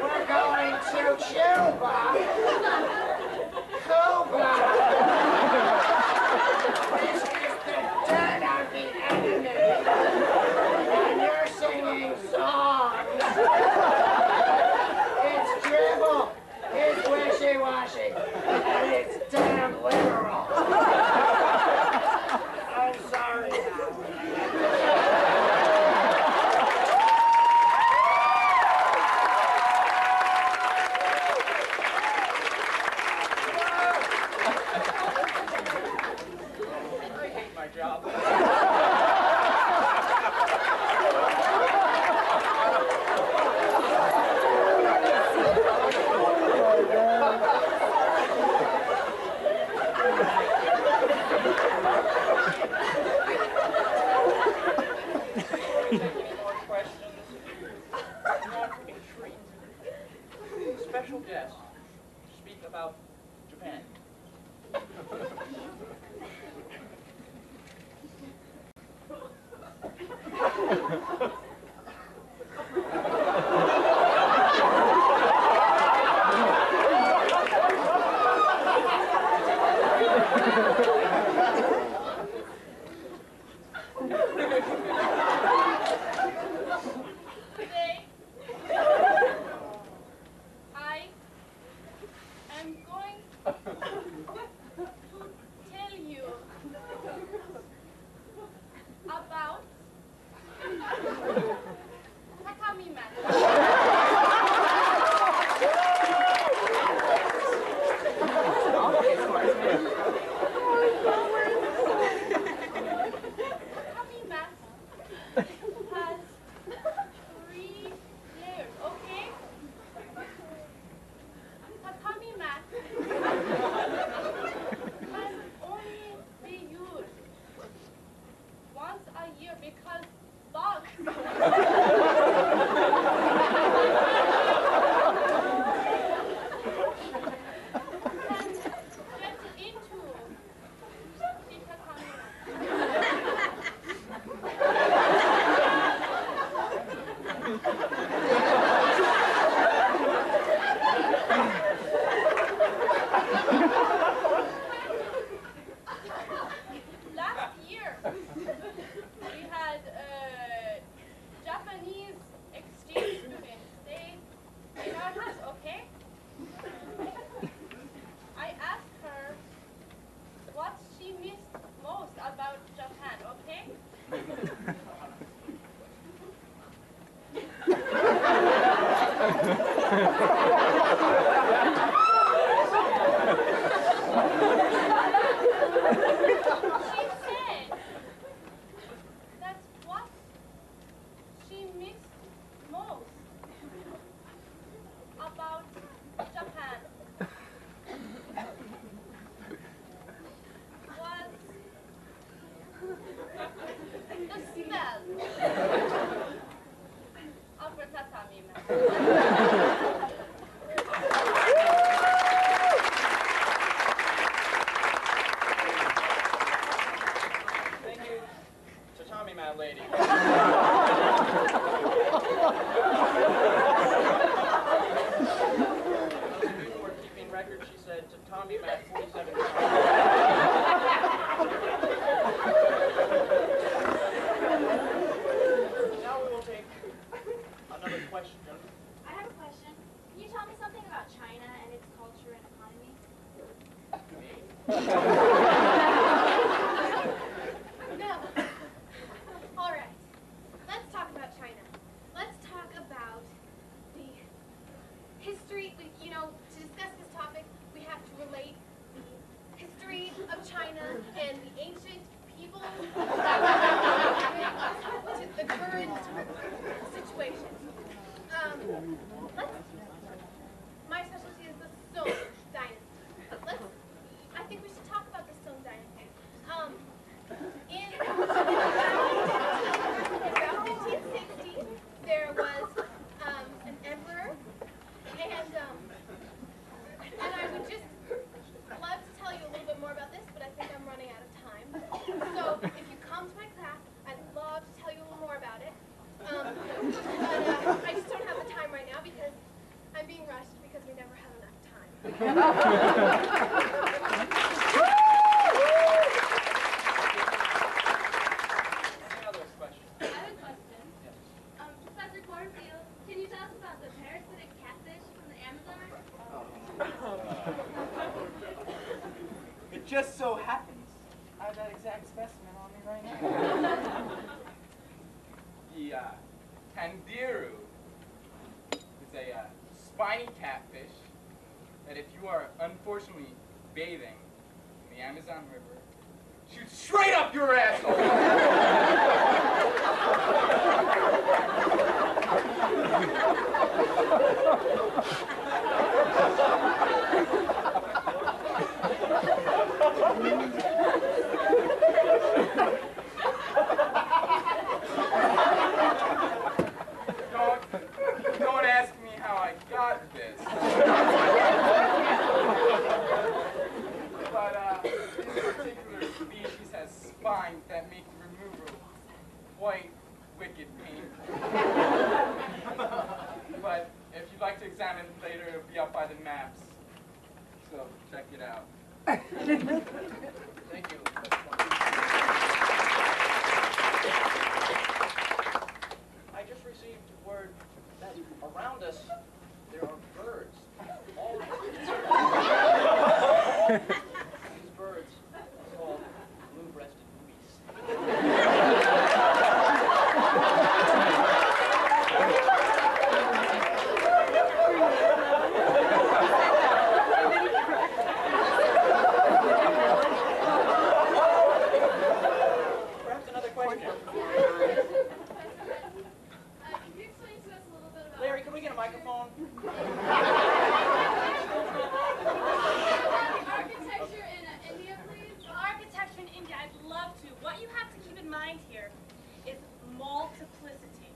We're going to Cuba. Cuba. This is the den of the enemy. And you're singing songs. It's dribble, it's wishy-washy, and it's damn literal. I'm sorry, I hate my job. Any more questions? Not intrigued. Special guest to speak about Japan. No. All right. Let's talk about China. Let's talk about the history. You know, to discuss this topic, we have to relate the history of China and the ancient people to the current situation. My specialty is the Song Dynasty. I think we should talk about the Song Dynasty. In about 1560, there was an emperor, and I would just love to tell you a little bit more about this, but I think I'm running out of time. So if you come to my class, I'd love to tell you a little more about it. But I just don't have the time right now because I'm being rushed because we never have enough time. Any other questions? I have a question. Professor Cornfield, can you tell us about the parasitic catfish from the Amazon? It just so happens I have that exact specimen on me right now. The Tandiru is a spiny catfish that if you are unfortunately bathing in the Amazon River, shoots straight up your asshole! Don't ask me how I got this. But this particular species has spines that make removal quite wicked painful. But if you'd like to examine it later, it'll be up by the maps. So check it out. Thank you. I just received word that around us there are birds. All these birds are called blue-breasted boobies. Perhaps another question. Can you explain to us a little bit about Larry, can we get a microphone? architecture in India, please? Architecture in India, I'd love to. What you have to keep in mind here is multiplicity.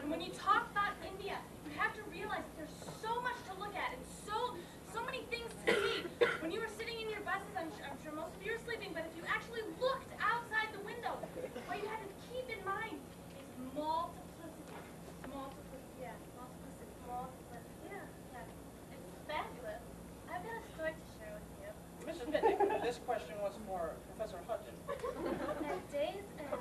When you talk about India, you have to realize that there's so much to look at and so many things to see. When you were sitting in your buses, I'm sure most of you are sleeping, but if you actually looked outside the window, what you had to keep in mind is multiplicity. Multiplicity, yeah, multiplicity. Yeah. It's fabulous. I've got a story to share with you. Mrs. Pitnick, this question was for Professor Hudson. At days end.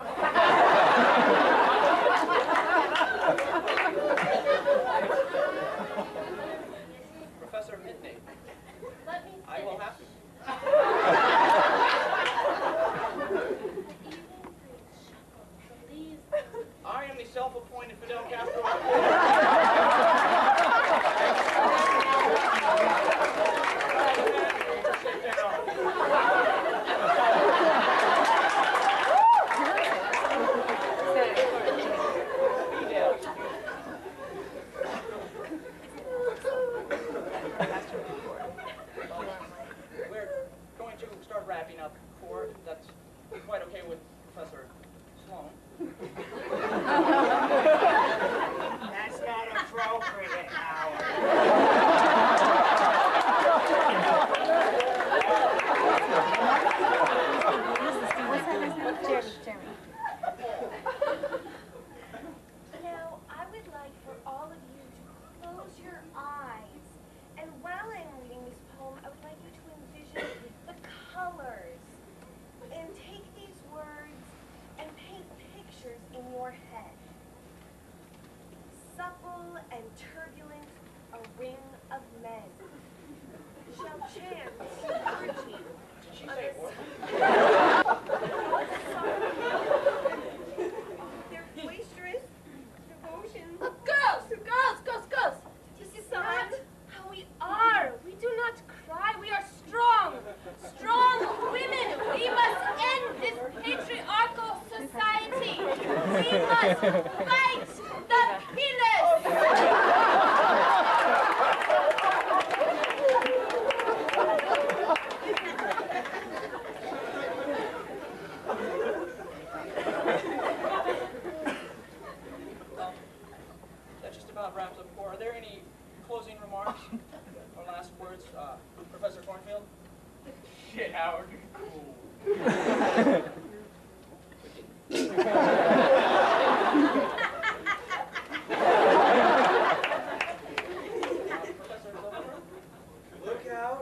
Professor Pitnick, Let me I will have to. I am the self-appointed Fidel Castro. Sit down. We're going to start wrapping up court. That's quite okay with Professor Sloan. That's not appropriate, Howard. Jeremy. Now, I would like for all of you to close your eyes. And while I'm reading this poem, I would like you to envision the colors. And take these words and paint pictures in your head. Supple and turbulent, a ring of men shall chant liberty. Did she say They're boisterous, devotion. Girls! This is not how we are. We do not cry. We are strong. Strong women. We must end this patriarchal society. We must fight the penis. Well, that just about wraps up. Are there any closing remarks or last words, Professor Cornfield? Shit, Howard, you're cool. Professor Silverberg? Look out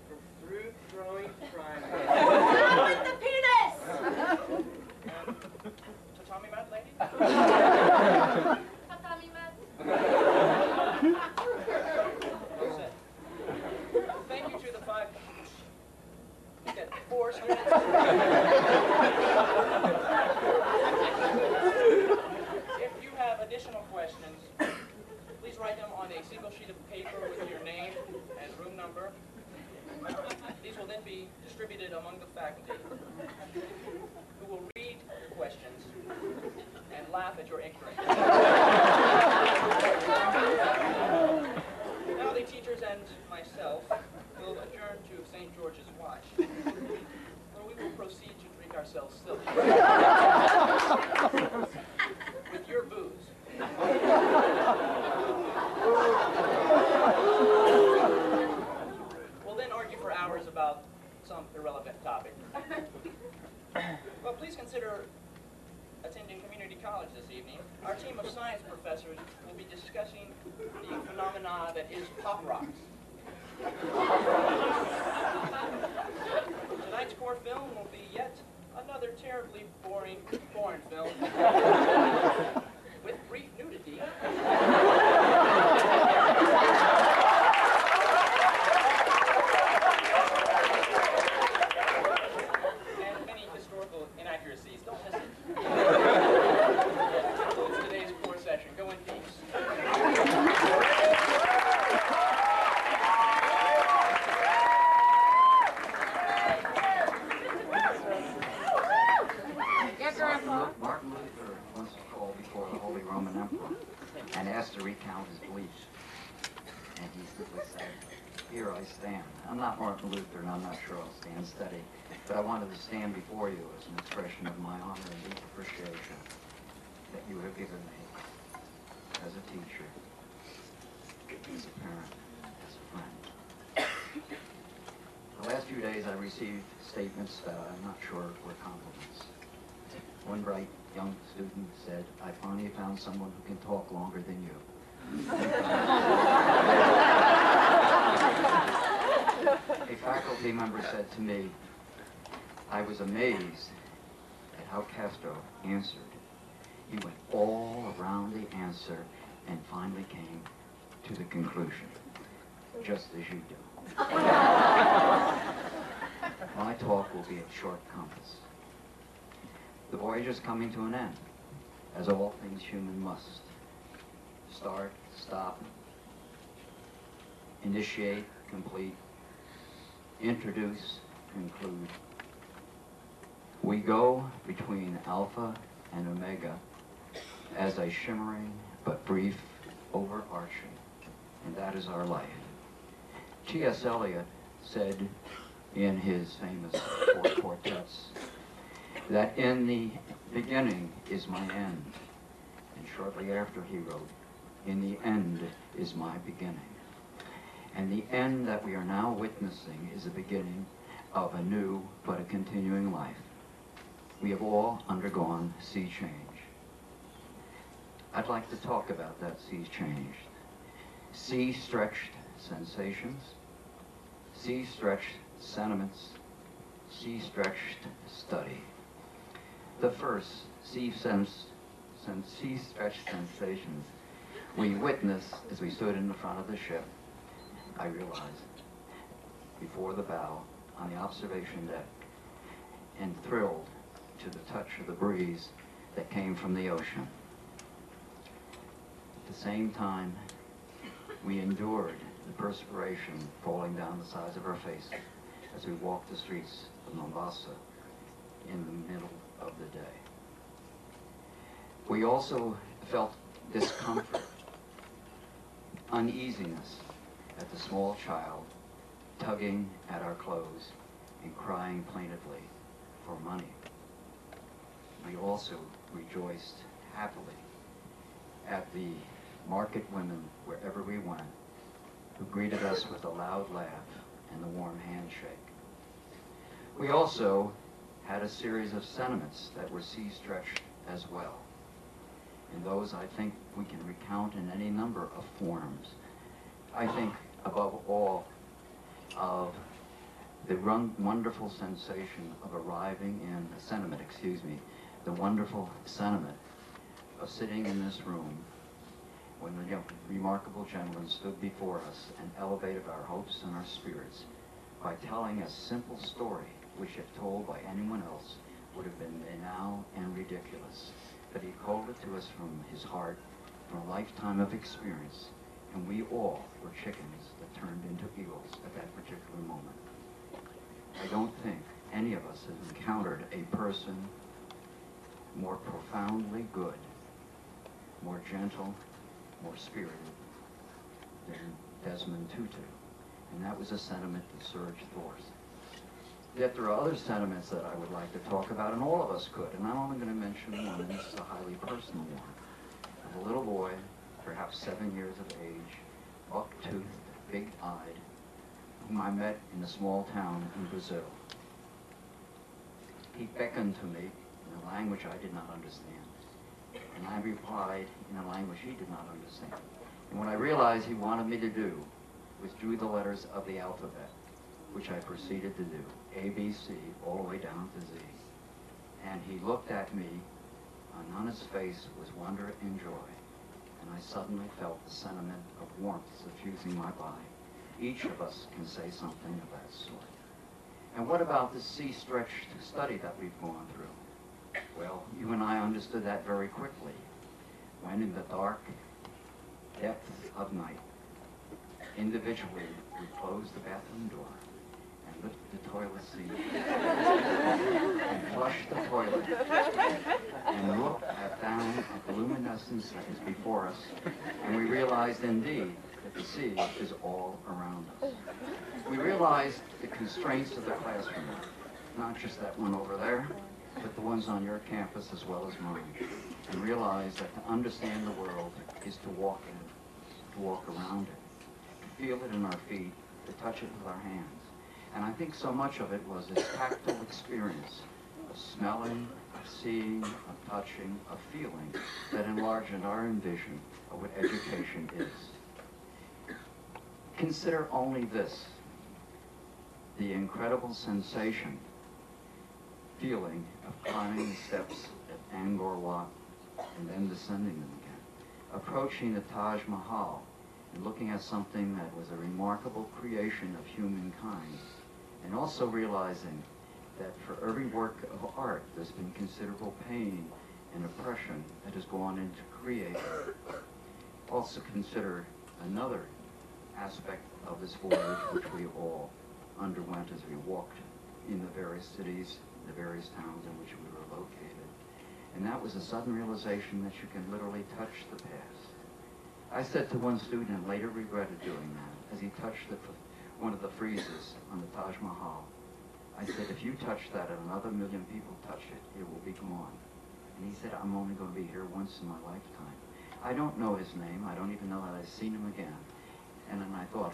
for fruit-throwing primates. Stop with the penis! Tatami mat lady? Tatami mat. Well said. Thank you to the five. Get 4 students. If you have additional questions, please write them on a single sheet of paper with your name and room number. These will then be distributed among the faculty, who will read your questions and laugh at your ignorance. Now the teachers and myself will adjourn to St. George's Watch, where we will proceed to drink ourselves silly with your booze. We'll then argue for hours about some irrelevant topic. Well, please consider attending community college this evening. Our team of science professors will be discussing the phenomena that is pop rocks. Tonight's core film will be yet another terribly boring porn film with brief nudity. And many historical inaccuracies. Don't miss it. That concludes today's core session. Go in peace. Martin Luther once called before the Holy Roman Emperor and asked to recount his beliefs. And he simply said, "Here I stand. I'm not Martin Luther, and I'm not sure I'll stand steady, but I wanted to stand before you as an expression of my honor and deep appreciation that you have given me as a teacher, as a parent, as a friend." The last few days I received statements that I'm not sure were compliments. One bright young student said, "I finally found someone who can talk longer than you." A faculty member said to me, "I was amazed at how Castro answered. He went all around the answer and finally came to the conclusion, just as you do." My talk will be at short compass. The voyage is coming to an end, as all things human must. Start, stop, initiate, complete, introduce, conclude. We go between Alpha and Omega as a shimmering but brief overarching, and that is our life. T.S. Eliot said in his famous 4 quartets that in the beginning is my end, and shortly after he wrote, in the end is my beginning. And the end that we are now witnessing is the beginning of a new but a continuing life. We have all undergone sea change. I'd like to talk about that sea change. Sea-stretched sensations, sea-stretched sentiments, sea-stretched study. The first, sea-stretched sensations we witnessed as we stood in the front of the ship. I realized before the bow on the observation deck and thrilled to the touch of the breeze that came from the ocean. At the same time, we endured the perspiration falling down the sides of our faces as we walked the streets of Mombasa in the middle of the day. We also felt discomfort, uneasiness at the small child tugging at our clothes and crying plaintively for money. We also rejoiced happily at the market women wherever we went who greeted us with a loud laugh and a warm handshake. We also had a series of sentiments that were sea-stretched as well. And those I think we can recount in any number of forms. I think above all of the wonderful sensation of arriving in, the wonderful sentiment of sitting in this room when the remarkable gentleman stood before us and elevated our hopes and our spirits by telling a simple story which, if told by anyone else, would have been banal and ridiculous. But he told it to us from his heart, from a lifetime of experience, and we all were chickens that turned into eagles at that particular moment. I don't think any of us has encountered a person more profoundly good, more gentle, more spirited than Desmond Tutu. And that was a sentiment that surged forth. Yet there are other sentiments that I would like to talk about, and all of us could, and I'm only going to mention one, and this is a highly personal one. Of a little boy, perhaps 7 years of age, buck-toothed, big-eyed, whom I met in a small town in Brazil. He beckoned to me in a language I did not understand, and I replied in a language he did not understand. And what I realized he wanted me to do was drew the letters of the alphabet, which I proceeded to do, A, B, C, all the way down to Z. And he looked at me, and on his face was wonder and joy, and I suddenly felt the sentiment of warmth suffusing my body. Each of us can say something of that sort. And what about the sea-stretched study that we've gone through? Well, you and I understood that very quickly, when in the dark depths of night, individually, we closed the bathroom door and lifted the toilet seat and flushed the toilet and looked down at the luminescence that was before us, and we realized indeed that the sea is all around us. We realized the constraints of the classroom, not just that one over there, but the ones on your campus as well as mine, and realized that to understand the world is to walk in it, to walk around it, to feel it in our feet, to touch it with our hands. And I think so much of it was this tactile experience of smelling, of seeing, of touching, of feeling that enlarged our vision of what education is. Consider only this, the incredible sensation, feeling of climbing the steps at Angkor Wat and then descending them again, approaching the Taj Mahal and looking at something that was a remarkable creation of humankind, and also realizing that for every work of art there's been considerable pain and oppression that has gone into creating. Also consider another aspect of this voyage which we all underwent as we walked in the various cities, the various towns in which we were located. And that was a sudden realization that you can literally touch the past. I said to one student, and later regretted doing that, as he touched one of the friezes on the Taj Mahal, I said, if you touch that and another million people touch it, it will be gone. And he said, I'm only going to be here once in my lifetime. I don't know his name. I don't even know that I've seen him again. And then I thought,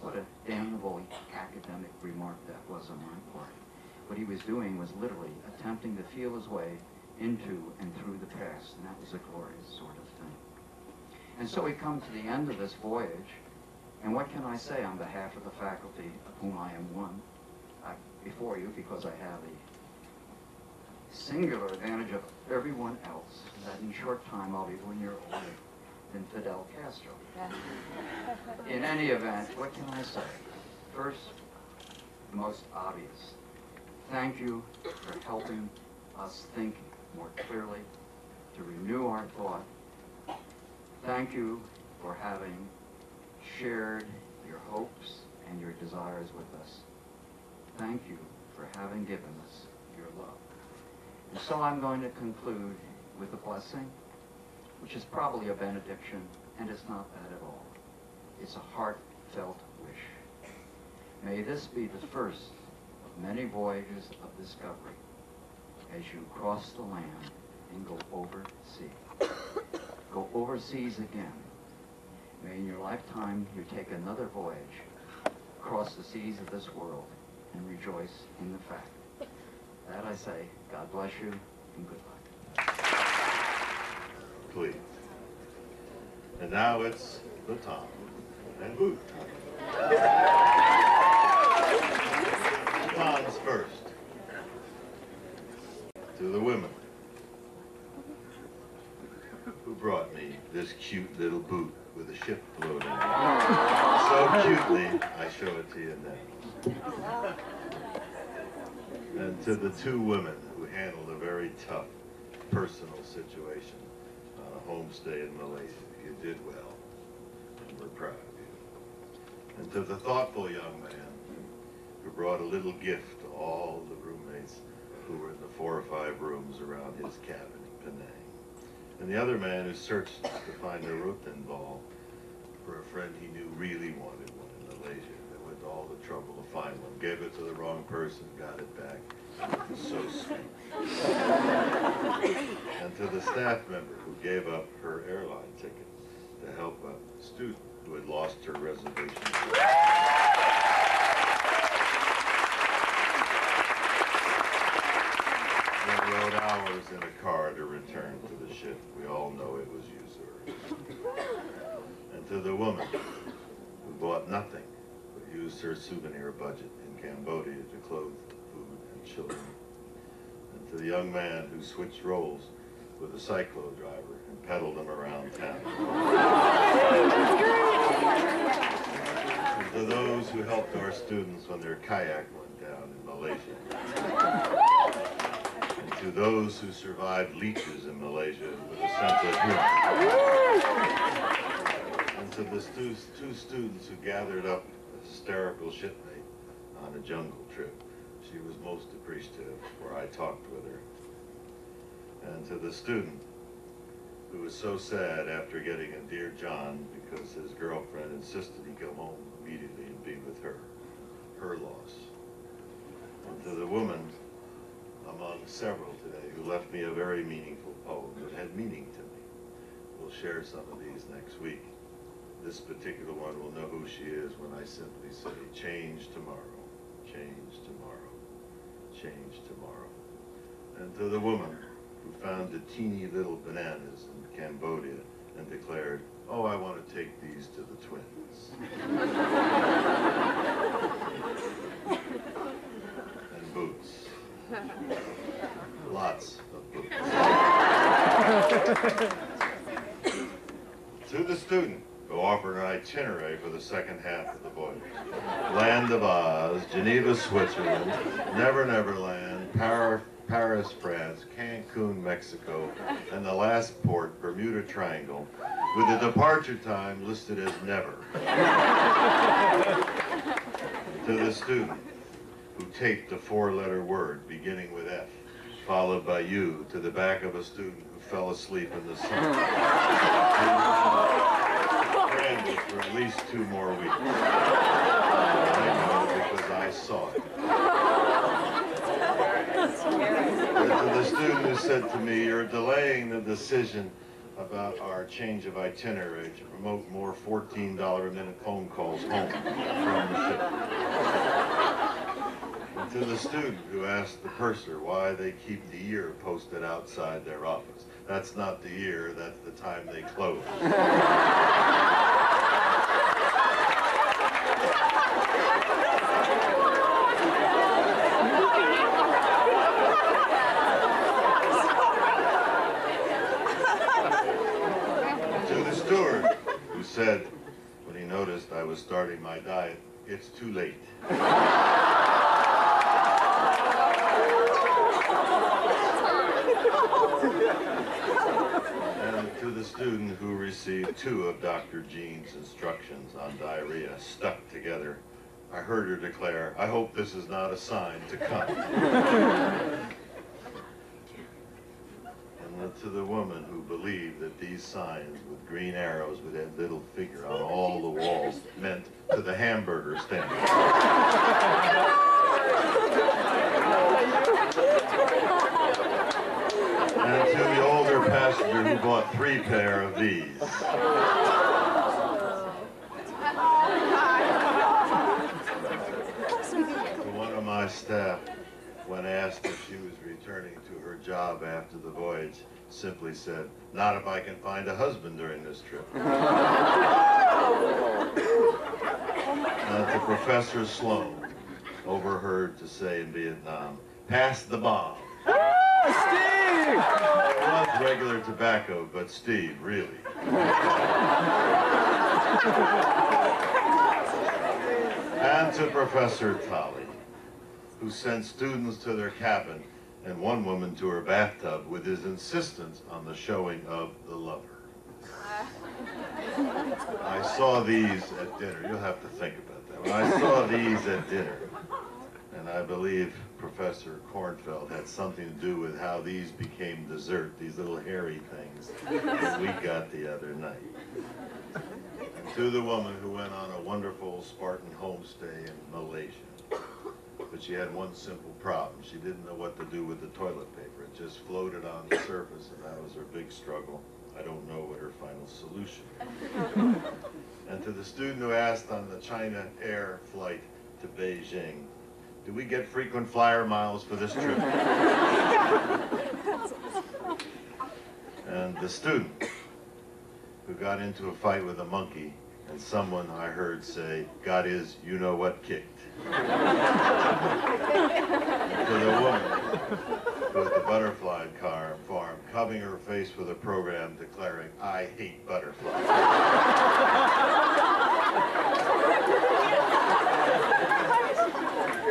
what a damnable academic remark that was on my part. What he was doing was literally attempting to feel his way into and through the past, and that was a glorious sort of thing. And so we come to the end of this voyage, and what can I say on behalf of the faculty, of whom I am one, before you, because I have the singular advantage of everyone else, that in short time I'll be 1 year older than Fidel Castro. In any event, what can I say? First, the most obvious. Thank you for helping us think more clearly, to renew our thought. Thank you for having shared your hopes and your desires with us. Thank you for having given us your love. And so I'm going to conclude with a blessing, which is probably a benediction, and it's not that at all. It's a heartfelt wish. May this be the first of many voyages of discovery as you cross the land and go overseas. Go overseas again. May in your lifetime you take another voyage across the seas of this world and rejoice in the fact. That I say, God bless you and good luck. Please. And now it's the Tom and Boot time. Tom's first. To the women who brought me this cute little boot with a ship floating. So cutely, I show it to you now. And to the two women who handled a very tough personal situation on a homestay in Malaysia. You did well, and we're proud of you. And to the thoughtful young man who brought a little gift to all the roommates who were in the 4 or 5 rooms around his cabin in Penang. And the other man who searched to find a Rutan ball for a friend he knew really wanted one in Malaysia. That went to all the trouble to find one. Gave it to the wrong person, got it back. It was so sweet. And to the staff member who gave up her airline ticket to help a student who had lost her reservation. We rode hours in a car to return to the ship. We all know it was usury. And to the woman who bought nothing but used her souvenir budget in Cambodia to clothe, food, and children. And to the young man who switched roles with a cyclo driver and pedaled him around town. And to those who helped our students when their kayak went down in Malaysia. And to those who survived leeches in Malaysia with a sense of humor. And to the two students who gathered up a hysterical shipmate on a jungle trip. She was most appreciative where I talked with her. And to the student who was so sad after getting a Dear John because his girlfriend insisted he go home immediately and be with her loss. And to the woman among several today who left me a very meaningful poem that had meaning to me. We'll share some of these next week. This particular one will know who she is when I simply say, change tomorrow, change tomorrow, change tomorrow. And to the woman who found the teeny little bananas in Cambodia and declared, oh, I want to take these to the twins. And boots. Lots of boots. To the student who offered an itinerary for the second half of the voyage. Land of Oz, Geneva, Switzerland, Never Never Land, Paris, France, Cancun, Mexico, and the last port, Bermuda Triangle, with the departure time listed as never. To the student who taped a 4-letter word beginning with F, followed by U, to the back of a student who fell asleep in the sun. Stranded for at least 2 more weeks. I know because I saw it. And to the student who said to me, you're delaying the decision about our change of itinerary to promote more $14 a minute phone calls home from the ship. And to the student who asked the purser why they keep the year posted outside their office. That's not the year, that's the time they close. Who said, when he noticed I was starting my diet, it's too late. received 2 of Dr. Jean's instructions on diarrhea stuck together, I heard her declare, "I hope this is not a sign to come." And to the woman who believed that these signs with green arrows with that little figure on all the walls meant to the hamburger stand. And to the older passenger who bought 3 pair of these. To one of my staff, when asked if she was returning to her job after the voyage, simply said, "Not if I can find a husband during this trip." To Professor Sloan, overheard to say in Vietnam, "Pass the bomb." Steve! It was regular tobacco, but Steve, really. And to Professor Tolley, who sent students to their cabin and one woman to her bathtub with his insistence on the showing of The Lover. I saw these at dinner. You'll have to think about that. When I saw these at dinner, and I believe Professor Kornfeld had something to do with how these became dessert, these little hairy things that we got the other night. And to the woman who went on a wonderful Spartan homestay in Malaysia. But she had one simple problem. She didn't know what to do with the toilet paper. It just floated on the surface, and that was her big struggle. I don't know what her final solution was. And to the student who asked on the China Air flight to Beijing, "Do we get frequent flyer miles for this trip?" And the student who got into a fight with a monkey, and someone I heard say, got his you-know-what kicked. To the woman who at the butterfly farm, covering her face with a program declaring, "I hate butterflies."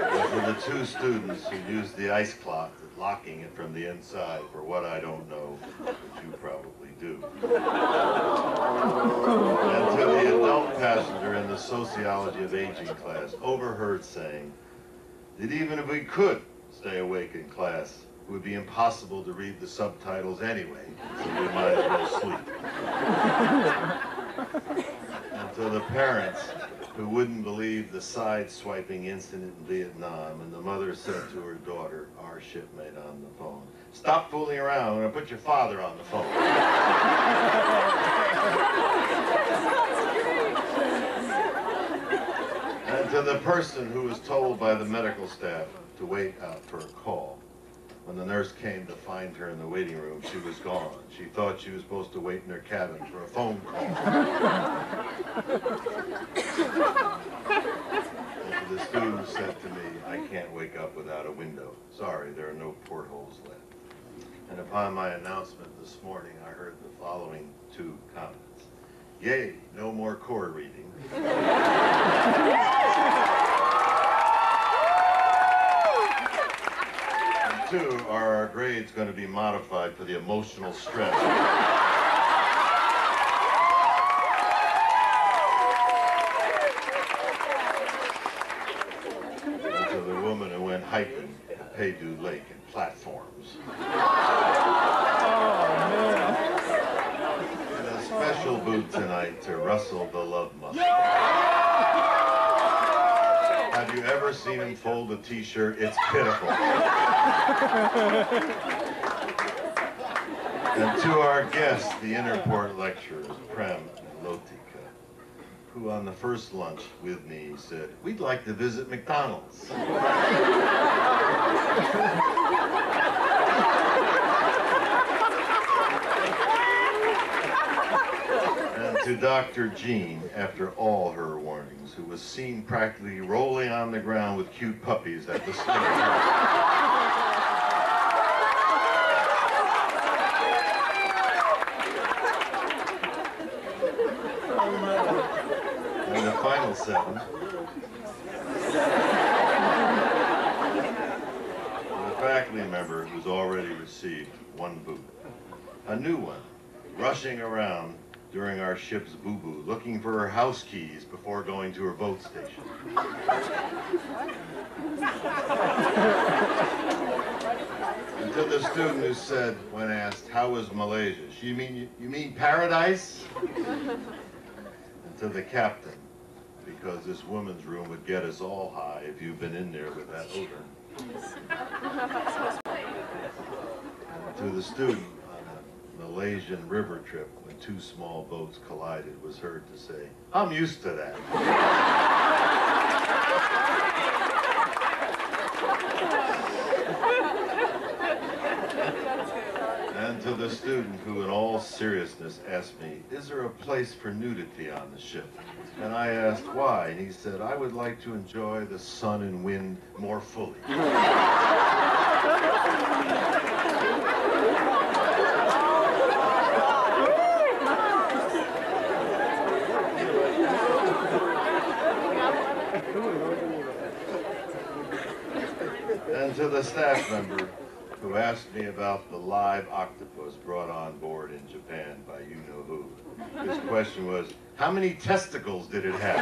And to the 2 students who used the ice clock, locking it from the inside for what I don't know, but you probably do. And to the adult passenger in the sociology of aging class, overheard saying that even if we could stay awake in class, it would be impossible to read the subtitles anyway, so we might as well sleep. And to the parents who wouldn't believe the side-swiping incident in Vietnam, and the mother said to her daughter, our shipmate on the phone, "Stop fooling around, I'm going to put your father on the phone." And to the person who was told by the medical staff to wait out for a call. When the nurse came to find her in the waiting room, she was gone. She thought she was supposed to wait in her cabin for a phone call. And the student said to me, "I can't wake up without a window. Sorry, there are no portholes left." And upon my announcement this morning, I heard the following 2 comments. "Yay, no more core reading." And 2, are our grades going to be modified for the emotional stress? And to the woman who went hiking at Peidu Lake in platforms. And a special boot tonight to Russell the Love Muscle. Have you ever seen him fold a t-shirt? It's pitiful. And to our guests, the Interport lecturers, Prem and Lotika, who on the first lunch with me said, "We'd like to visit McDonald's." And to Dr. Jean, after all her warnings, who was seen practically rolling on the ground with cute puppies at the station. And the final 7. The faculty member who's already received 1 boot. A new one, rushing around during our ship's boo-boo, looking for her house keys before going to her boat station. And to the student who said, when asked, how was Malaysia? You mean paradise? And to the captain, because this woman's room would get us all high if you've been in there with that odor. To the student on a Malaysian river trip when two small boats collided was heard to say, I'm used to that. And to the student who in all seriousness asked me, is there a place for nudity on the ship? And I asked why, and he said, I would like to enjoy the sun and wind more fully. And to the staff member who asked me about the live octopus brought on board in Japan by you-know-who. His question was, how many testicles did it have?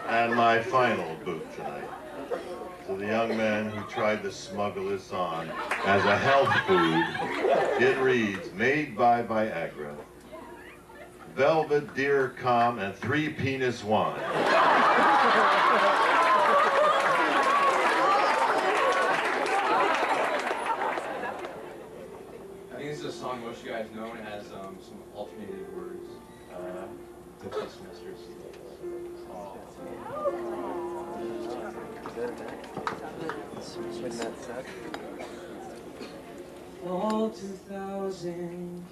And my final boot tonight, to the young man who tried to smuggle this on as a health food. It reads, made by Viagra, velvet, deer, calm, and 3-penis wine. I think this is a song most of you guys know, and it has some alternated words. Different semesters. Fall 2000,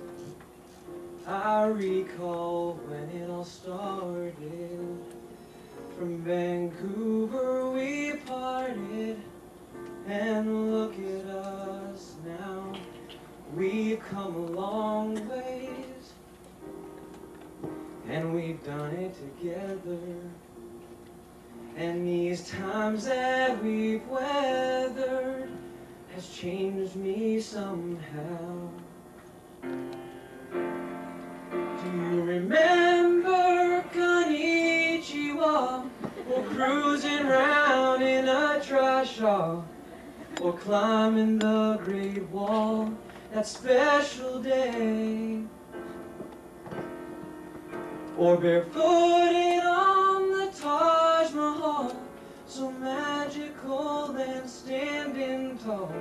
I recall when it all started. From Vancouver we parted, and look at us now. We've come a long ways, and we've done it together. And these times that we've weathered has changed me somehow. Do you remember Konnichiwa? Or cruising round in a trishaw? Or climbing the Great Wall that special day? Or barefooted on the Taj Mahal, so magical and standing tall.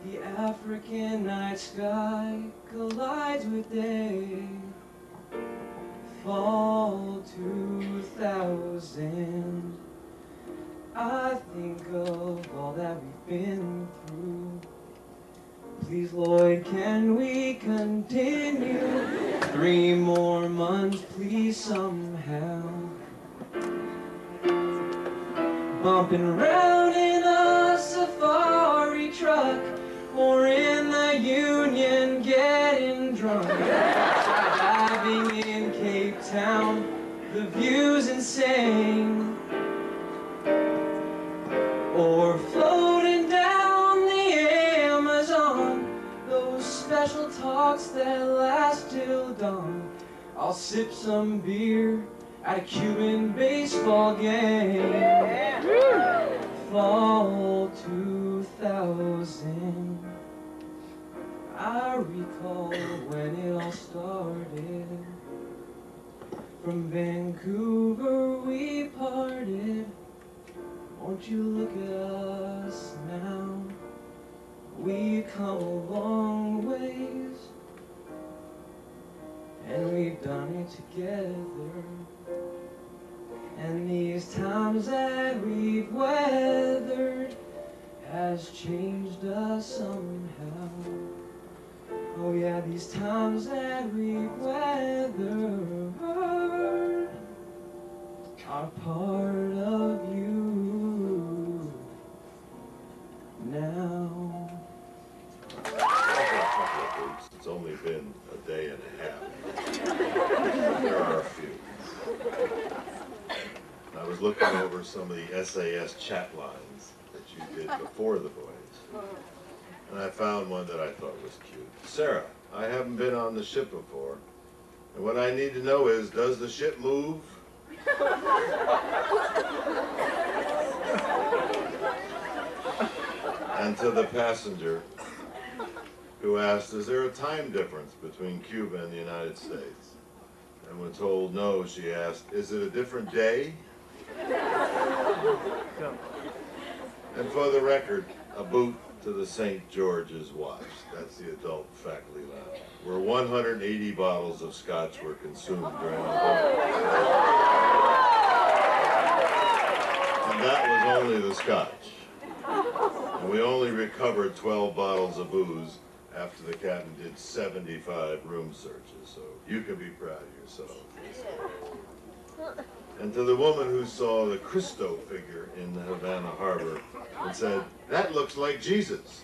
The African night sky collides with day. Fall 2000, I think of all that we've been through. Please, Lloyd, can we continue 3 more months, please, somehow? Bumping around in a safari truck, or in the Union getting drunk. Diving in Cape Town, the view's insane. Or floating down the Amazon, those special talks that last till dawn. I'll sip some beer at a Cuban baseball game. Fall 2000, I recall when it all started. From Vancouver we parted. Won't you look at us now? We've come a long ways, and we've done it together. And these times that we've weathered has changed us somehow. Oh yeah, these times that we've weathered are part of you now. It's only been a day and a half. There are a few. I was was looking over some of the SAS chat lines that you did before the voyage. And I found one that I thought was cute. Sarah, I haven't been on the ship before. And what I need to know is, does the ship move? And to the passenger who asked, is there a time difference between Cuba and the United States? And when told no, she asked, is it a different day? And for the record, a boot to the St. George's watch. That's the adult faculty lounge, where 180 bottles of scotch were consumed during the voyage. And that was only the scotch. And we only recovered 12 bottles of booze after the captain did 75 room searches, so you can be proud of yourself. And to the woman who saw the Cristo figure in the Havana Harbor and said, that looks like Jesus.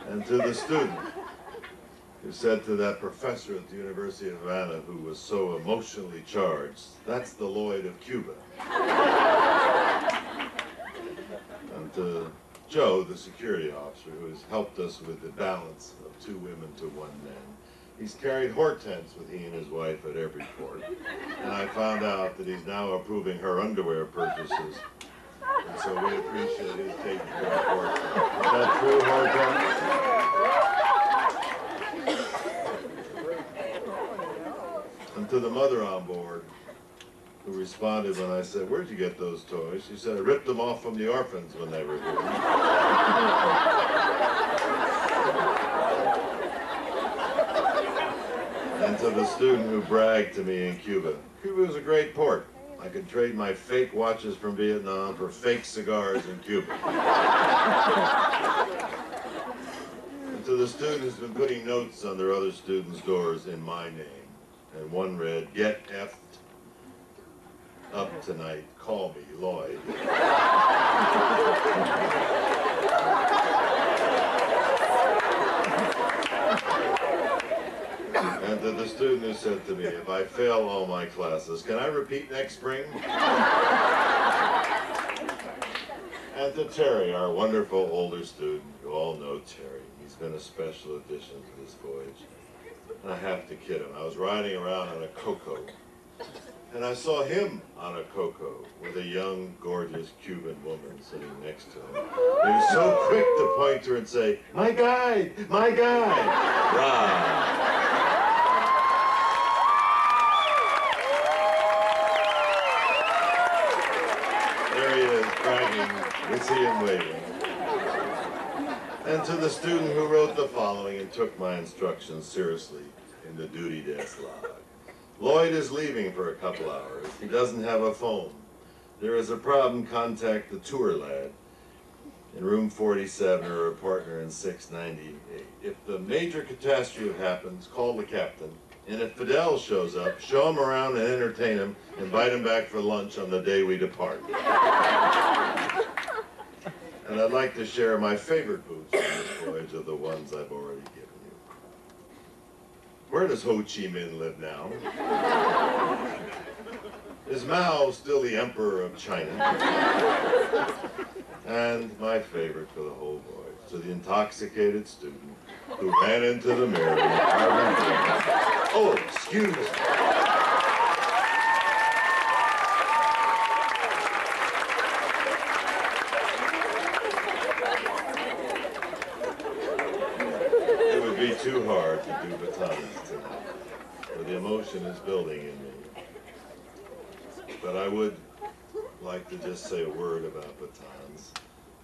And to the student who said to that professor at the University of Havana who was so emotionally charged, that's the Lloyd of Cuba. And to Joe, the security officer, who has helped us with the balance of 2 women to 1 man. He's carried hortense with he and his wife at every port. And I found out that he's now approving her underwear purchases. And so we appreciate his taking care of hortense. Is that true, hortense? And to the mother on board, who responded when I said, where'd you get those toys? She said, I ripped them off from the orphans when they were here. And to the student who bragged to me in Cuba, Cuba is a great port. I could trade my fake watches from Vietnam for fake cigars in Cuba. And to the student who's been putting notes on their other students' doors in my name, and one read, get effed up tonight, call me Lloyd. And to the student who said to me, if I fail all my classes, can I repeat next spring? And to Terry, our wonderful older student, you all know Terry. He's been a special addition to this voyage. And I have to kid him. I was riding around on a Coco, and I saw him on a Coco with a young, gorgeous Cuban woman sitting next to him. He was so quick to point to her and say, my guide, my guide. Rah. There he is, bragging. We see him waving. And to the student who wrote the following and took my instructions seriously in the duty desk log. Lloyd is leaving for a couple hours. He doesn't have a phone. There is a problem, contact the tour lad in room 47 or a partner in 698. If the major catastrophe happens, call the captain. And if Fidel shows up, show him around and entertain him. Invite him back for lunch on the day we depart. And I'd like to share my favorite boots on this voyage of the ones I've already given you. Where does Ho Chi Minh live now? Is Mao still the emperor of China? And my favorite for the whole voyage, to the intoxicated student who ran into the mirror. Oh, excuse me. It would be too hard to do batons tonight, for the emotion is building in me. But I would like to just say a word about batons.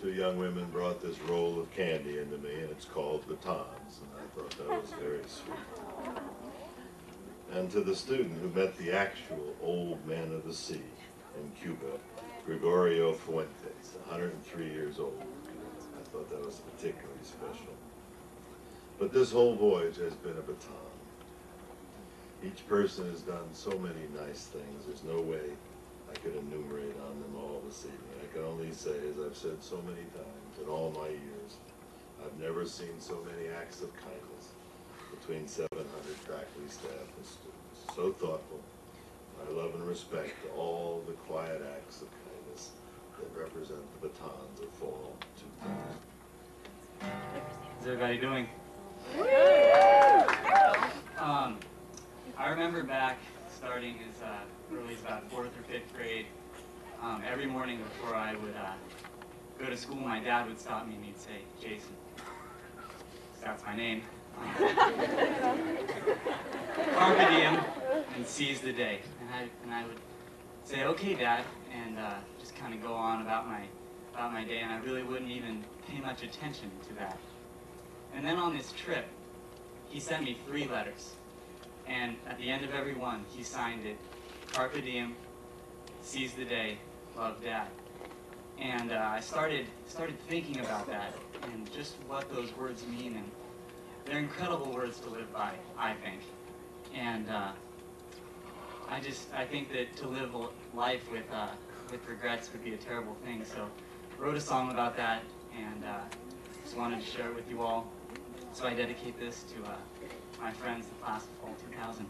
2 young women brought this roll of candy into me, and it's called batons, and I thought that was very sweet. And to the student who met the actual old man of the sea in Cuba, Gregorio Fuentes, 103 years old. I thought that was particularly special. But this whole voyage has been a baton. Each person has done so many nice things. There's no way I could enumerate on them all this evening. I can only say, as I've said so many times in all my years, I've never seen so many acts of kindness between 700 faculty, staff, and students. So thoughtful. I love and respect all the quiet acts of kindness that represent the batons of fall 2000. How's everybody doing? I remember back starting as early as about 4th or 5th grade, every morning before I would go to school, my dad would stop me and he'd say, Jason, that's my name. Carpe diem and seize the day. And I would say, okay, Dad, and just kind of go on about my day, and I really wouldn't even pay much attention to that. And then on this trip, he sent me 3 letters, and at the end of every one, he signed it, Carpe diem, seize the day, love, Dad. And I started thinking about that and just what those words mean, and they're incredible words to live by, I think. And I think that to live life with regrets would be a terrible thing. So I wrote a song about that, and just wanted to share it with you all. So I dedicate this to my friends, the class of fall 2000.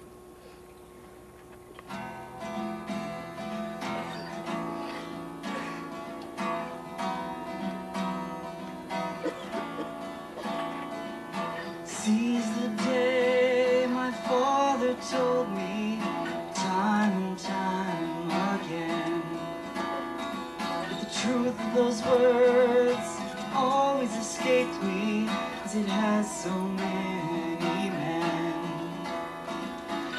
Seize the day, my father told me time and time again. But the truth of those words always escaped me, as it has so many men.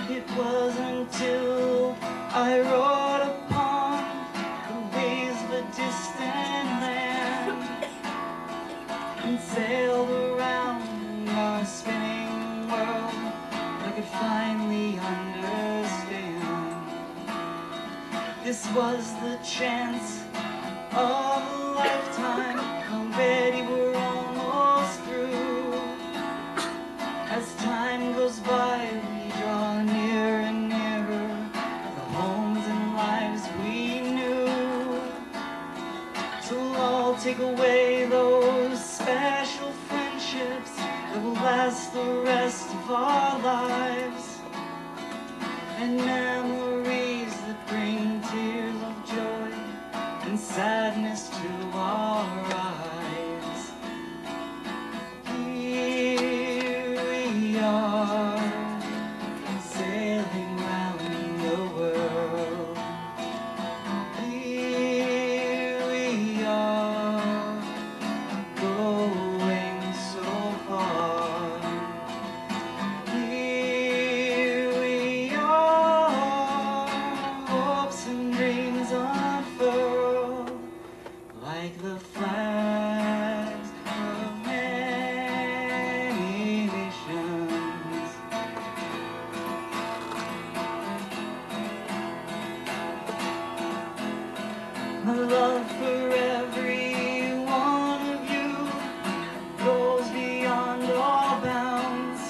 It wasn't until I rode upon the waves of a distant land and sailed around our spinning world, I could finally understand. This was the chance of a lifetime. Already we're almost through. As time goes by, we draw nearer and nearer the homes and lives we knew. So we'll all take away those special friendships that will last the rest of our lives, and memories that bring tears of joy and sadness to our eyes. Here we are, sailing round the world. Here we are, going so far. Here we are, hopes and dreams unfurled, like the flags of many nations. My love for every one of you goes beyond all bounds,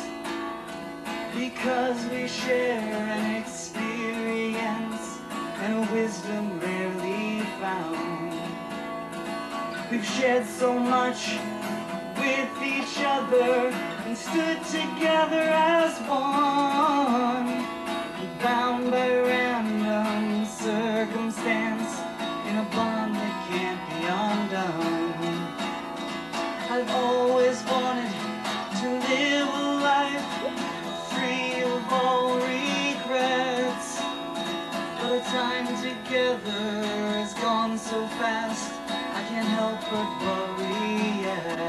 because we share an experience and a wisdom rarely found. We've shared so much with each other and stood together as one, bound by random circumstance in a bond that can't be undone. I've always wanted to live a life free of all regrets, but our time together has gone so fast, I can't help but worry yet.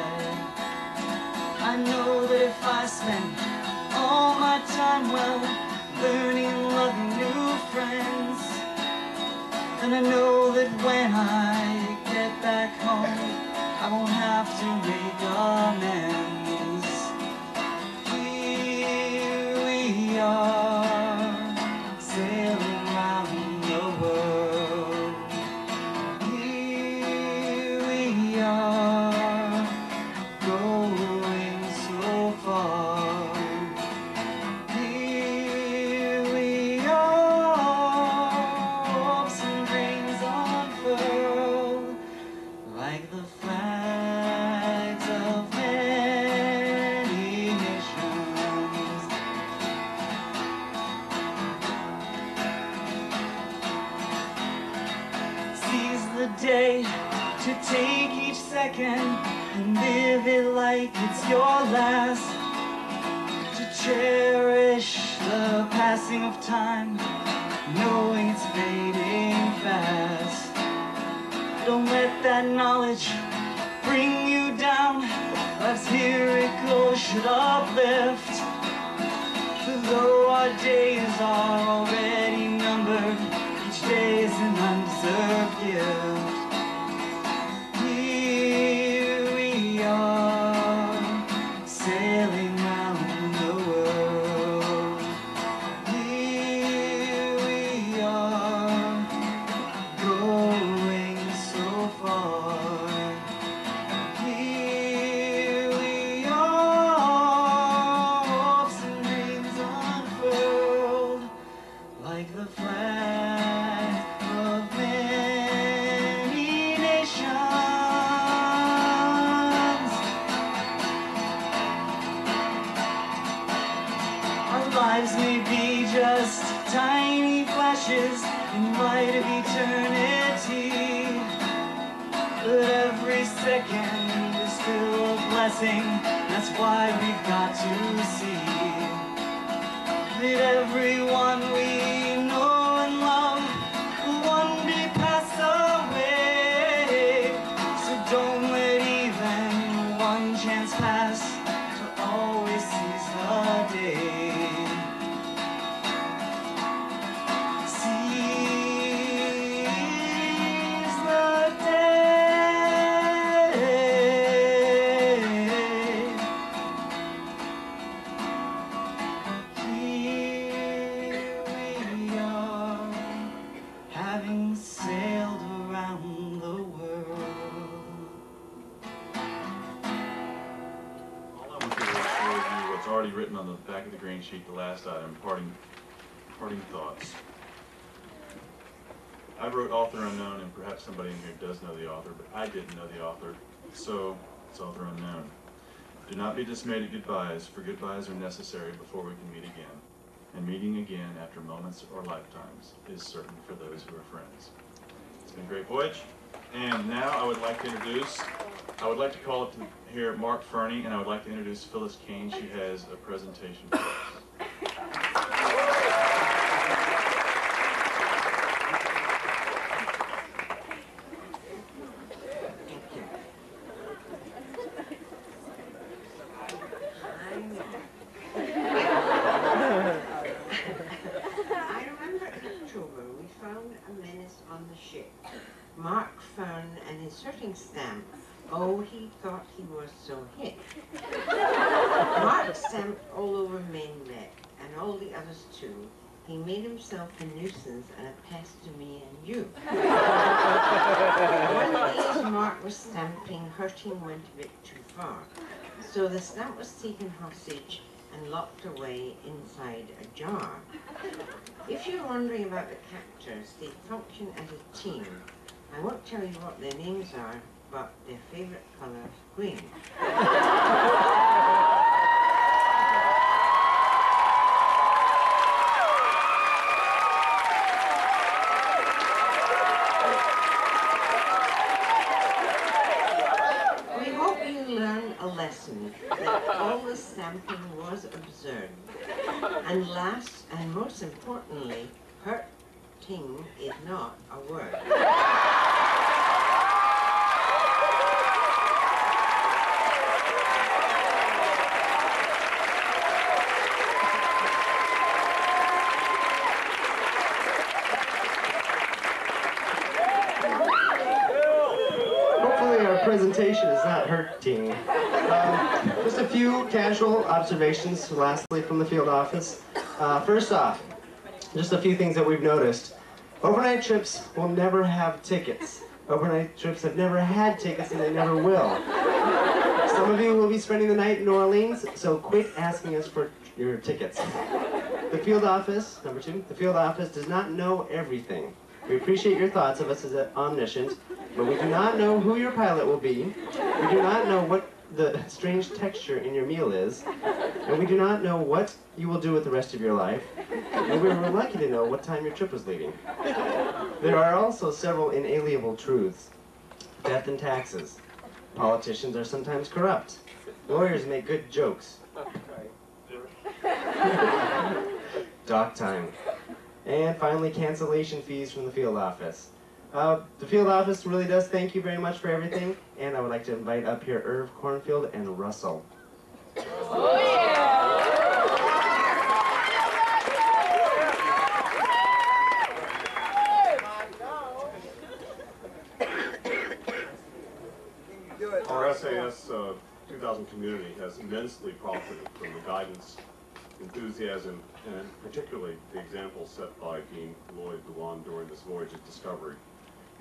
I know that if I spend all my time well learning, loving new friends, then I know that when I get back home I won't have to make amends. Here we are, sailing round the world. Here we are, going so far. Here we are, hopes and dreams unfurled, like the flags of many day to take each second and live it like it's your last. To cherish the passing of time, knowing it's fading fast. Don't let that knowledge bring you down. Life's miracle should uplift. For though our days are already numbered, each day is an undeserved gift. Here we are, sailing round the world. Here we are, going so far. Here we are, hopes and dreams unfurled, like the flag of many nations. Our lives may be just tiny flashes in light of eternity, but every second is still a blessing. That's why we've got to see that everyone we know and love will one day pass away. So don't let even one chance pass to always seize the day. Seize the day. Here we are, having sailed around the world. All I want to do is share with you what's already written on the back of the green sheet, the last item, parting thoughts. I wrote author unknown, and perhaps somebody in here does know the author, but I didn't know the author, so it's author unknown. Do not be dismayed at goodbyes, for goodbyes are necessary before we can meet again. And meeting again after moments or lifetimes is certain for those who are friends. It's been a great voyage. And now I would like to call up here Mark Fernie, and I would like to introduce Phyllis Kane. She has a presentation for us. I remember in October we found a menace on the ship. Mark Fern and inserting stamp. Oh, he thought he was so hip. Mark stamped all over main deck, and all the others too. He made himself a nuisance and a pest to me and you. One of these Mark was stamping, hurting went a bit too far. So the stamp was taken hostage and locked away inside a jar. If you're wondering about the captors, they function as a team. I won't tell you what their names are, but their favorite color is green. We hope you learn a lesson that all the stamping was absurd. And last and most importantly, hurting is not a word. Hopefully our presentation is not hurting. Just a few casual observations, lastly, from the field office. First off, just a few things that we've noticed. Overnight trips will never have tickets. Overnight trips have never had tickets and they never will. Some of you will be spending the night in New Orleans, so quit asking us for your tickets. The field office, number two, the field office does not know everything. We appreciate your thoughts of us as omniscient, but we do not know who your pilot will be. We do not know what the strange texture in your meal is, and we do not know what you will do with the rest of your life. and we were lucky to know what time your trip was leaving. There are also several inalienable truths. Death and taxes. Politicians are sometimes corrupt. Lawyers make good jokes. Dock time. And finally, cancellation fees from the field office. The field office really does thank you very much for everything, and I would like to invite up here Irv Cornfield and Russell. Oh, yeah! Our SAS 2000 community has immensely profited from the guidance, enthusiasm, and particularly the example set by Dean Lloyd Luan during this voyage of discovery.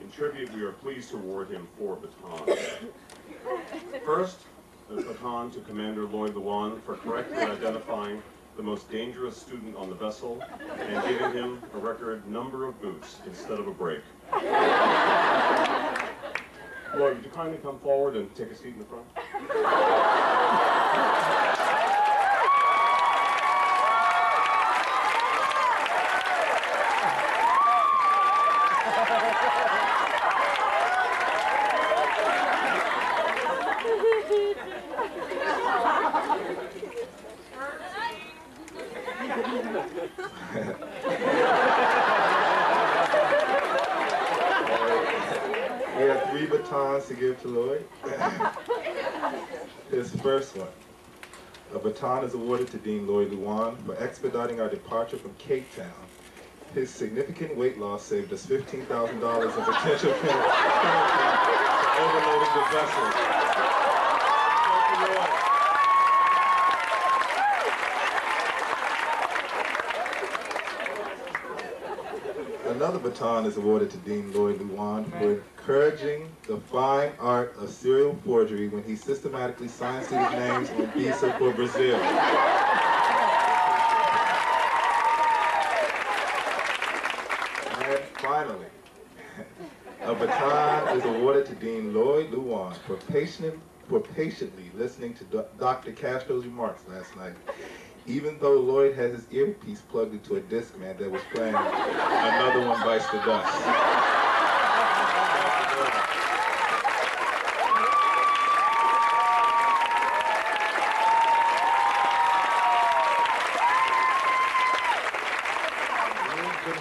In tribute, we are pleased to award him 4 batons. First, a baton to Commander Lloyd Luan for correctly identifying the most dangerous student on the vessel and giving him a record number of boots instead of a break. Lloyd, would you kindly come forward and take a seat in the front? We have 3 batons to give to Lloyd. His first one. A baton is awarded to Dean Lloyd Luan for expediting our departure from Cape Town. His significant weight loss saved us $15,000 in potential penalty for overloading the vessel. Another baton is awarded to Dean Lloyd Luan for encouraging the fine art of serial forgery when he systematically signs students' names on visa for Brazil. And finally, a baton is awarded to Dean Lloyd Luan for patiently listening to Dr. Castro's remarks last night, even though Lloyd had his earpiece plugged into a Discman that was playing Another One Bites the Dust.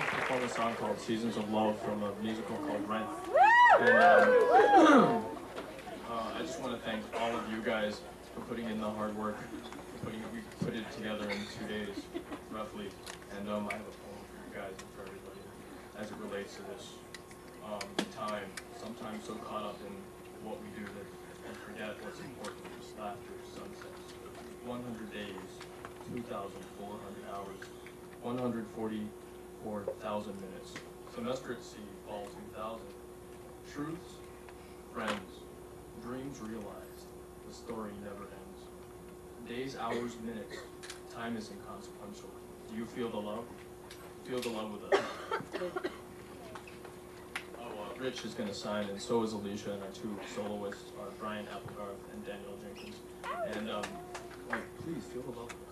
Perform a song called Seasons of Love from a musical called Rent. And I just want to thank all of you guys for putting in the hard work. We put it together in 2 days, roughly. And I have a poem for you guys and for everybody as it relates to this time. Sometimes so caught up in what we do that we forget what's important, just laughter, sunsets. 100 days, 2,400 hours, 144,000 minutes. Semester at sea, fall 2000. Truths, friends, dreams realized. The story never ends. Days, hours, minutes. Time is inconsequential. Do you feel the love? Feel the love with us. Rich is going to sign, and so is Alicia, and our 2 soloists are Brian Applegarth and Daniel Jenkins. And please feel the love with us.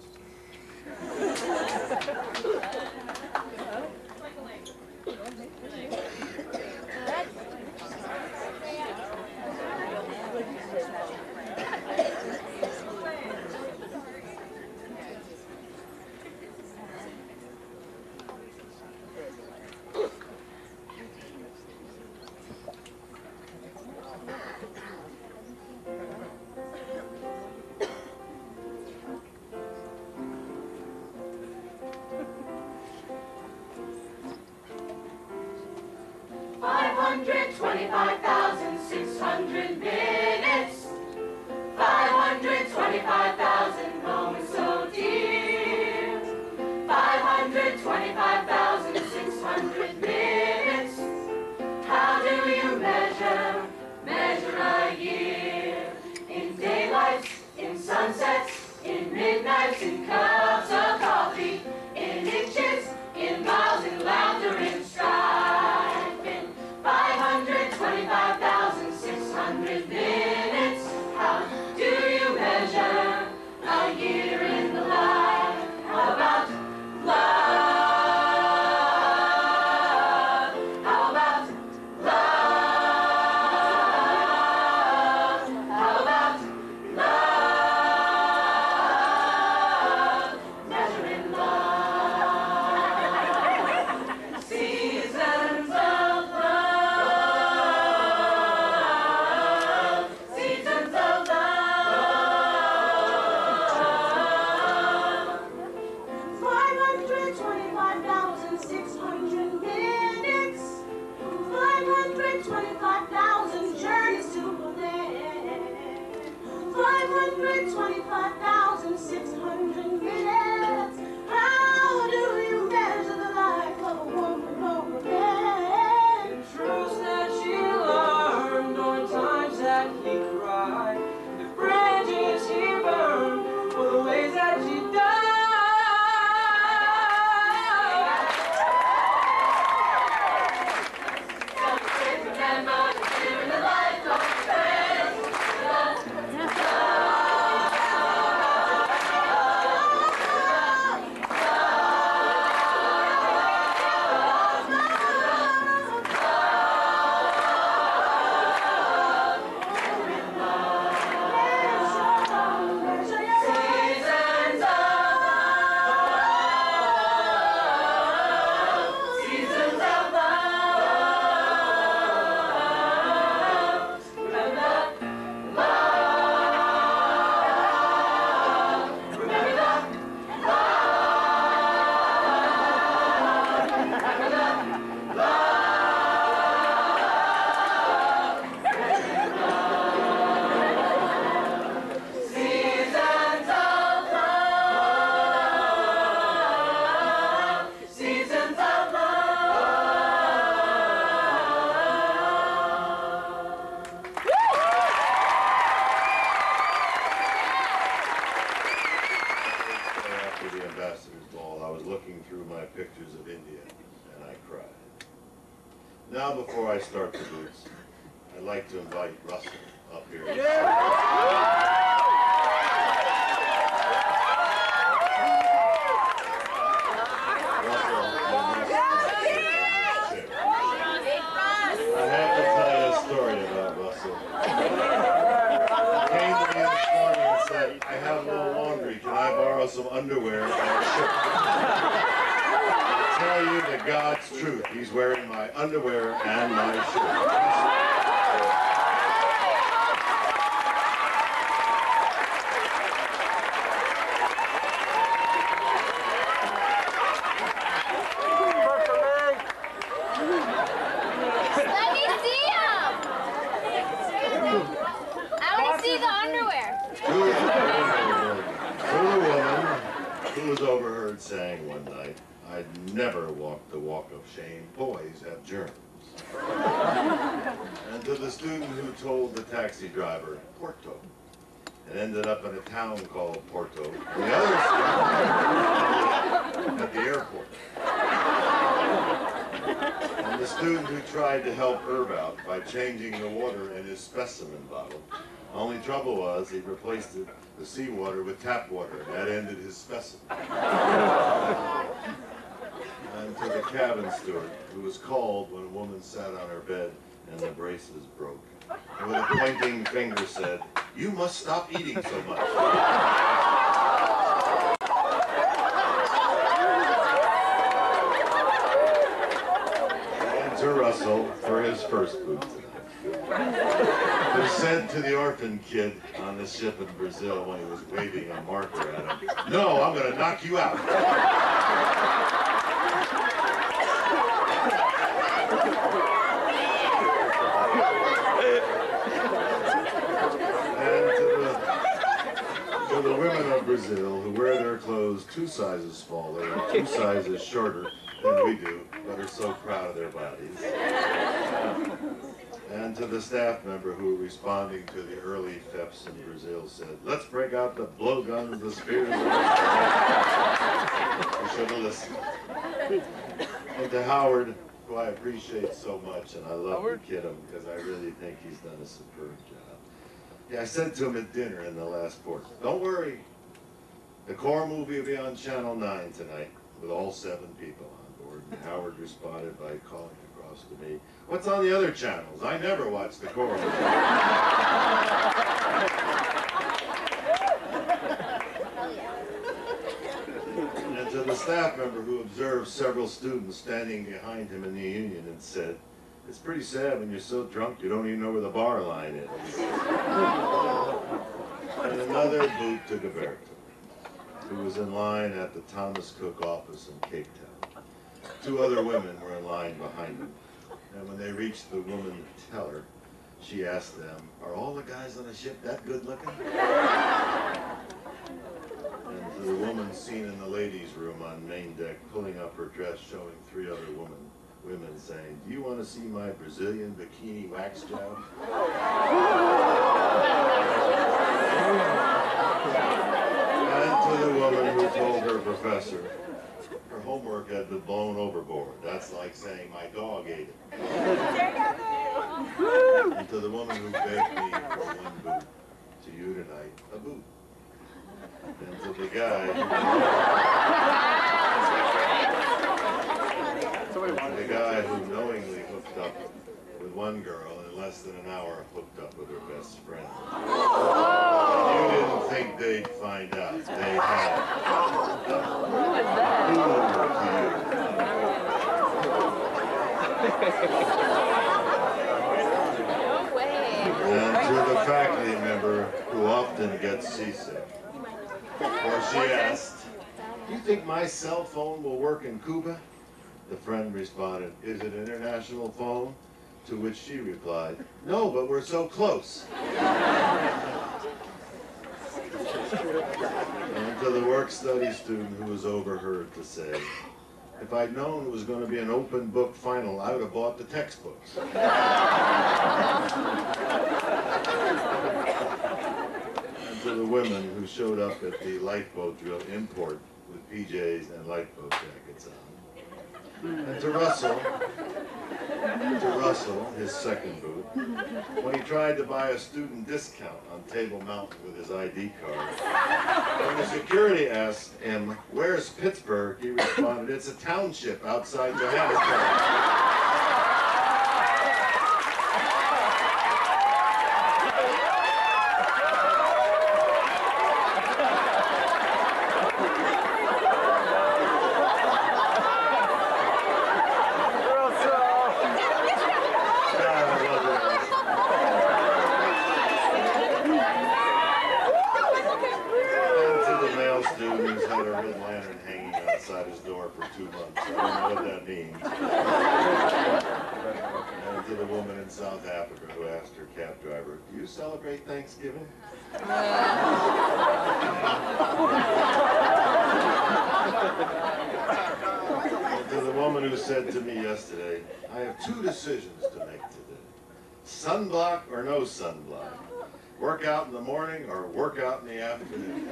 Love. of my pictures of India, and I cried. Now, before I start the boots, I'd like to invite Russell up here. I have to tell you a story about Russell. He came to me this morning and said, I have no laundry. Can I borrow some underwear and a shirt? I tell you the God's truth. He's wearing my underwear and my shirt. Let me see him! I want to see the underwear. To the woman who was overheard saying one night, I'd never walk the walk of shame. Boys have germs. And to the student who told the taxi driver, Porto, and ended up in a town called Porto. And the other student at the airport. And the student who tried to help Herb out by changing the water in his specimen bottle. Only trouble was he replaced the seawater with tap water, and that ended his specimen. And to the cabin steward who was called when a woman sat on her bed and the braces broke. And with a pointing finger said, "You must stop eating so much." And to Russell for his first boot tonight. Who said to the orphan kid on the ship in Brazil when he was waving a marker at him, "No, I'm going to knock you out." To the women of Brazil who wear their clothes 2 sizes smaller and 2 sizes shorter than we do, but are so proud of their bodies. And to the staff member who, responding to the early thefts in Brazil, said, "Let's break out the blowguns, the spears, and the..." You should have listened. And to Howard, who I appreciate so much, and I love to kid him because I really think he's done a superb job. Yeah, I said to him at dinner in the last port, "Don't worry, the Core movie will be on Channel 9 tonight with all 7 people on board." And Howard responded by calling across to me, "What's on the other channels? I never watch the Core movie." And to the staff member who observed several students standing behind him in the union and said, "It's pretty sad when you're so drunk you don't even know where the bar line is." And another boot to Gilberto, who was in line at the Thomas Cook office in Cape Town. 2 other women were in line behind him. And when they reached the woman teller, she asked them, "Are all the guys on the ship that good looking?" And to the woman seen in the ladies' room on main deck, pulling up her dress, showing 3 other women saying, "Do you want to see my Brazilian bikini wax job?" And to the woman who told her professor her homework had been blown overboard. That's like saying my dog ate it. And to the woman who begged me for 1 boot, to you tonight, a boot. And to the guy who knowingly hooked up with 1 girl and in less than an hour hooked up with her best friend. You didn't think they'd find out. They had. Who was that? No way. And to the faculty member who often gets seasick. For she asked, "Do you think my cell phone will work in Cuba?" The friend responded, "Is it an international phone?" To which she replied, "No, but we're so close." And to the work-study student who was overheard to say, "If I'd known it was going to be an open book final, I would have bought the textbooks." And to the women who showed up at the lifeboat drill in port with PJs and lifeboat jackets on. And to Russell, his second boot, when he tried to buy a student discount on Table Mountain with his ID card. When the security asked him, "Where's Pittsburgh?" he responded, "It's a township outside Johannesburg." His door for 2 months. I don't know what that means. And to the woman in South Africa who asked her cab driver, "Do you celebrate Thanksgiving?" And to the woman who said to me yesterday, "I have 2 decisions to make today. Sunblock or no sunblock. Work out in the morning or work out in the afternoon."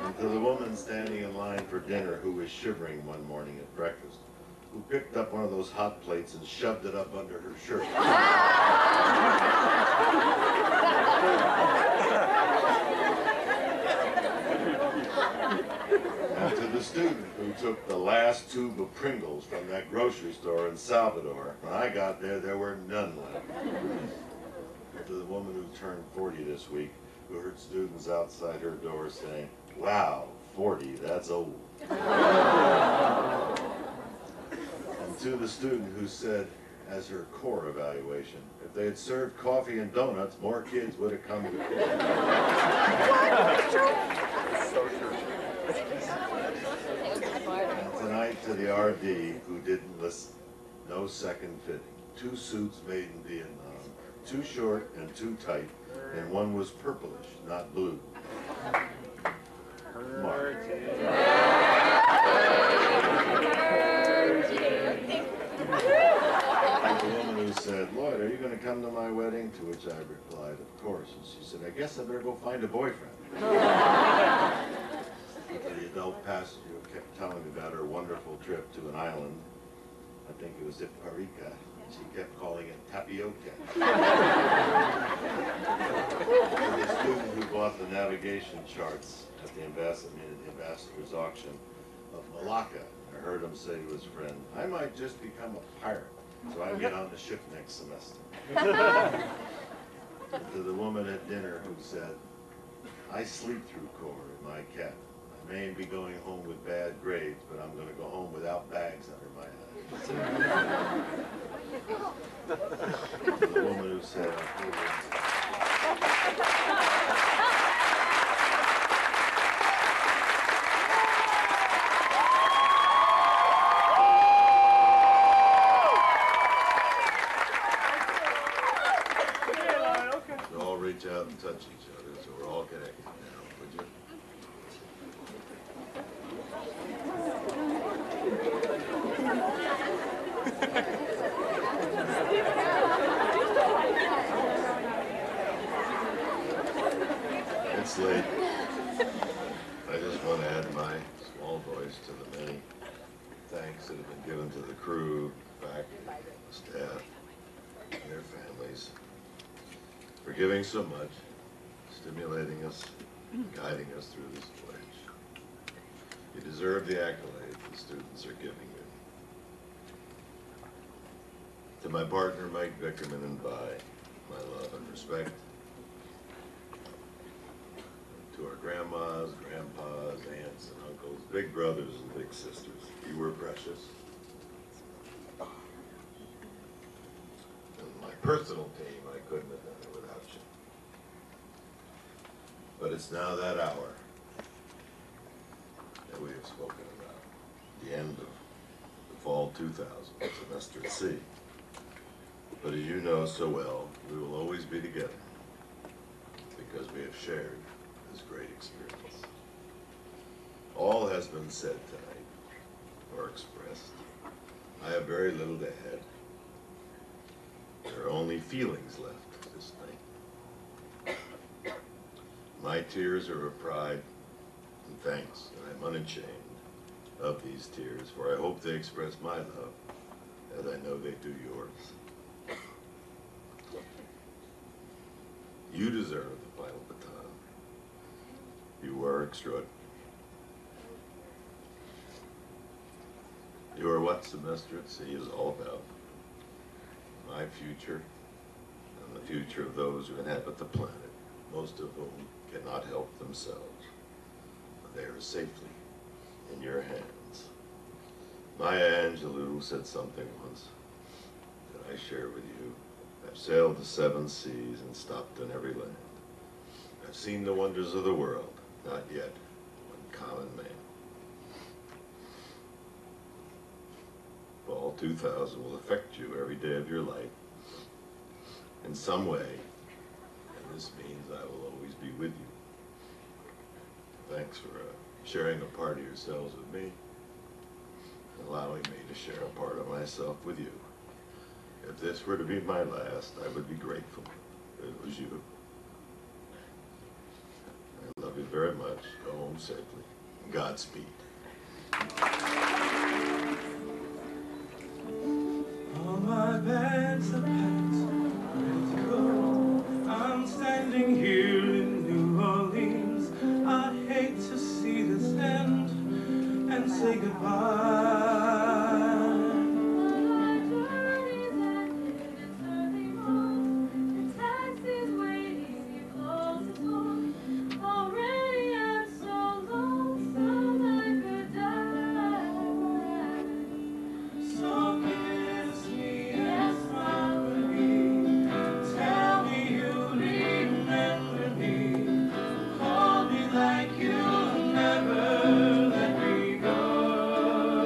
And to the woman standing in line for dinner who was shivering one morning at breakfast, who picked up one of those hot plates and shoved it up under her shirt. And to the student who took the last tube of Pringles from that grocery store in Salvador. When I got there, there were none left. And to the woman who turned 40 this week, who heard students outside her door saying, "Wow, 40, that's old." And to the student who said, as her core evaluation, if they had served coffee and donuts, more kids would have come to school. And tonight to the RD who didn't listen. No second fitting. 2 suits made in Vietnam. Too short and too tight. And one was purplish, not blue. Mark. The woman who said, "Lloyd, are you going to come to my wedding?" To which I replied, "Of course." And she said, "I guess I better go find a boyfriend." The adult passenger who kept telling me about her wonderful trip to an island, I think it was Iparica. She kept calling it tapioca. The student who bought the navigation charts at the ambassador's auction of Malacca, I heard him say to his friend, "I might just become a pirate, so I get on the ship next semester." To the woman at dinner who said, "I sleep through core in my cabin. I may be going home with bad grades, but I'm going to go home without bags under my eyes." The woman who said, so all reach out and touch each other, so we're all connected now, would you? It's late. I just want to add my small voice to the many thanks that have been given to the crew, faculty, staff, and their families for giving so much, stimulating us, guiding us through this voyage. You deserve the accolade the students are giving you. To my partner, Mike Vickerman, and Bai, my love and respect. To our grandmas, grandpas, aunts, and uncles, big brothers and big sisters, you were precious. And my personal team, I couldn't have done it without you. But it's now that hour that we have spoken about, the end of the fall 2000 semester at sea. But as you know so well, we will always be together because we have shared this great experience. All has been said tonight, or expressed. I have very little to add. There are only feelings left this night. My tears are of pride And thanks, I'm unashamed of these tears, for I hope they express my love, as I know they do yours. You deserve the final baton. You were extraordinary. You are what Semester at Sea is all about. My future, and the future of those who inhabit the planet, most of whom cannot help themselves. They are safely in your hands. Maya Angelou said something once that I share with you. I've sailed the 7 seas and stopped in every land. I've seen the wonders of the world, not yet one common man. Fall 2000 will affect you every day of your life in some way, and this means I will always be with you. Thanks for sharing a part of yourselves with me, allowing me to share a part of myself with you. If this were to be my last, I would be grateful if it was you. I love you very much. Go home safely. Godspeed. All my bags are packed, ready to go. I'm standing here in New Orleans. I hate to see this end and say goodbye. Like you'll never let me go.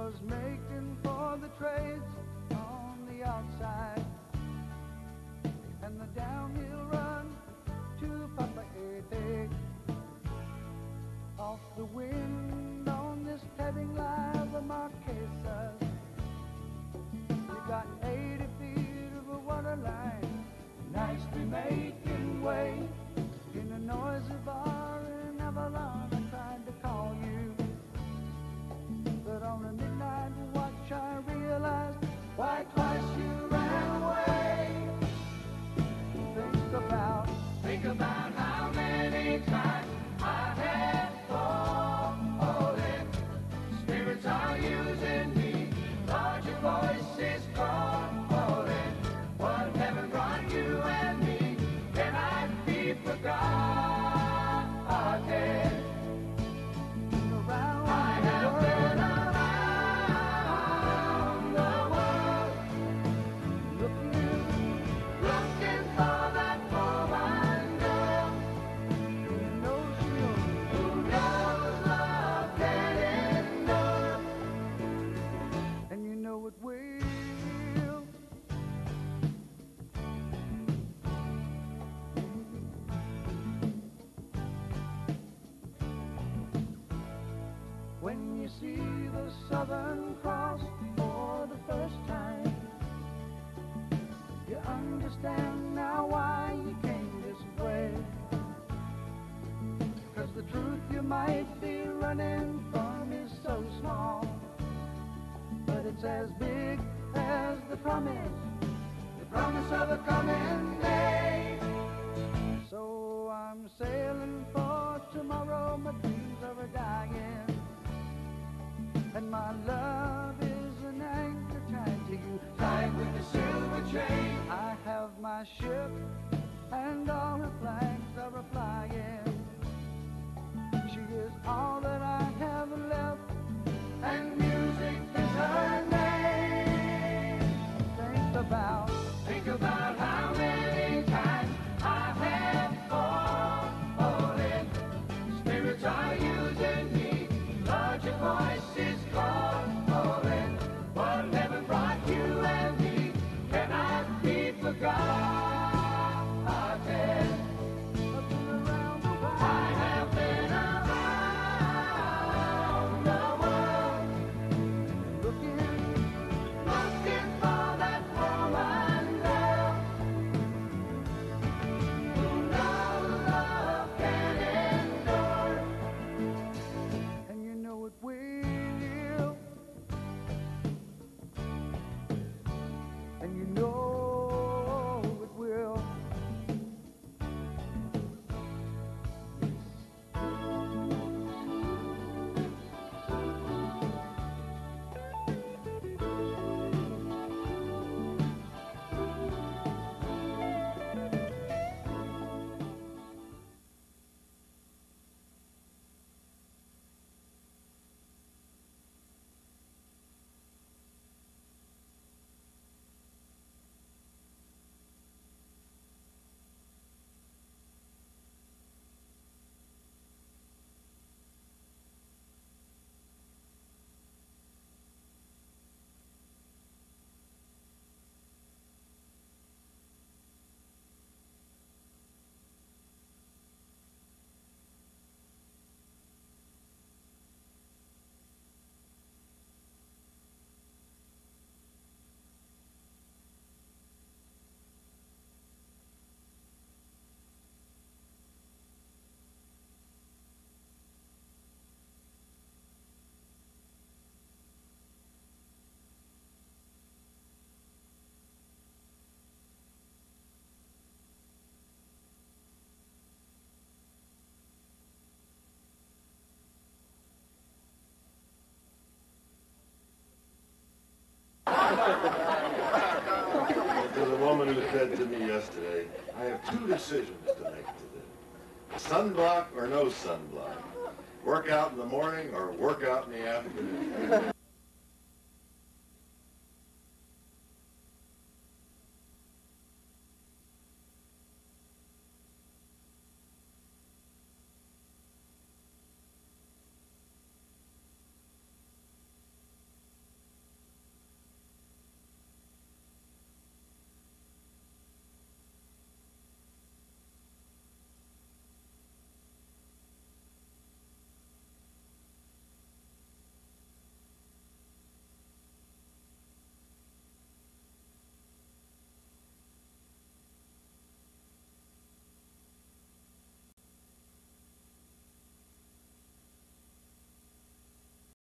was making for the trades on the outside, and the downhill run to Papa Ete. Off the wind on this heading live of Marquesas, you got 80 feet of a water line, nicely making way in a noisy bar in Avalon. I tried to call you, but on a midnight watch I realized why twice you ran away. Think about how many times I have fallen. Spirits are using me, Lord, your voice is calling. What heaven brought you and me cannot be forgotten. I have been around the world, looking for that woman girl who knows love can endure, and you know it will. When you see the Southern Cross for the first time, you understand now why you came this way. 'Cause the truth you might be running from is so small, but it's as big as the promise of a coming day. So I'm sailing for tomorrow, my dreams are a-dying, and my love is an anchor tied to you, tied with a silver chain. I have my ship, and all her flags are a-flying. She is all that I have left, and music is her name. Think about how many times I have fallen. Spirits are using me, Lord, your voice is calling. What heaven brought you and me cannot be forgotten. I have been around the world, looking for that woman girl who knows love can endure, and you know it will, and you know it will. To the woman who said to me yesterday, I have two decisions to make today. Sunblock or no sunblock. Work out in the morning or work out in the afternoon.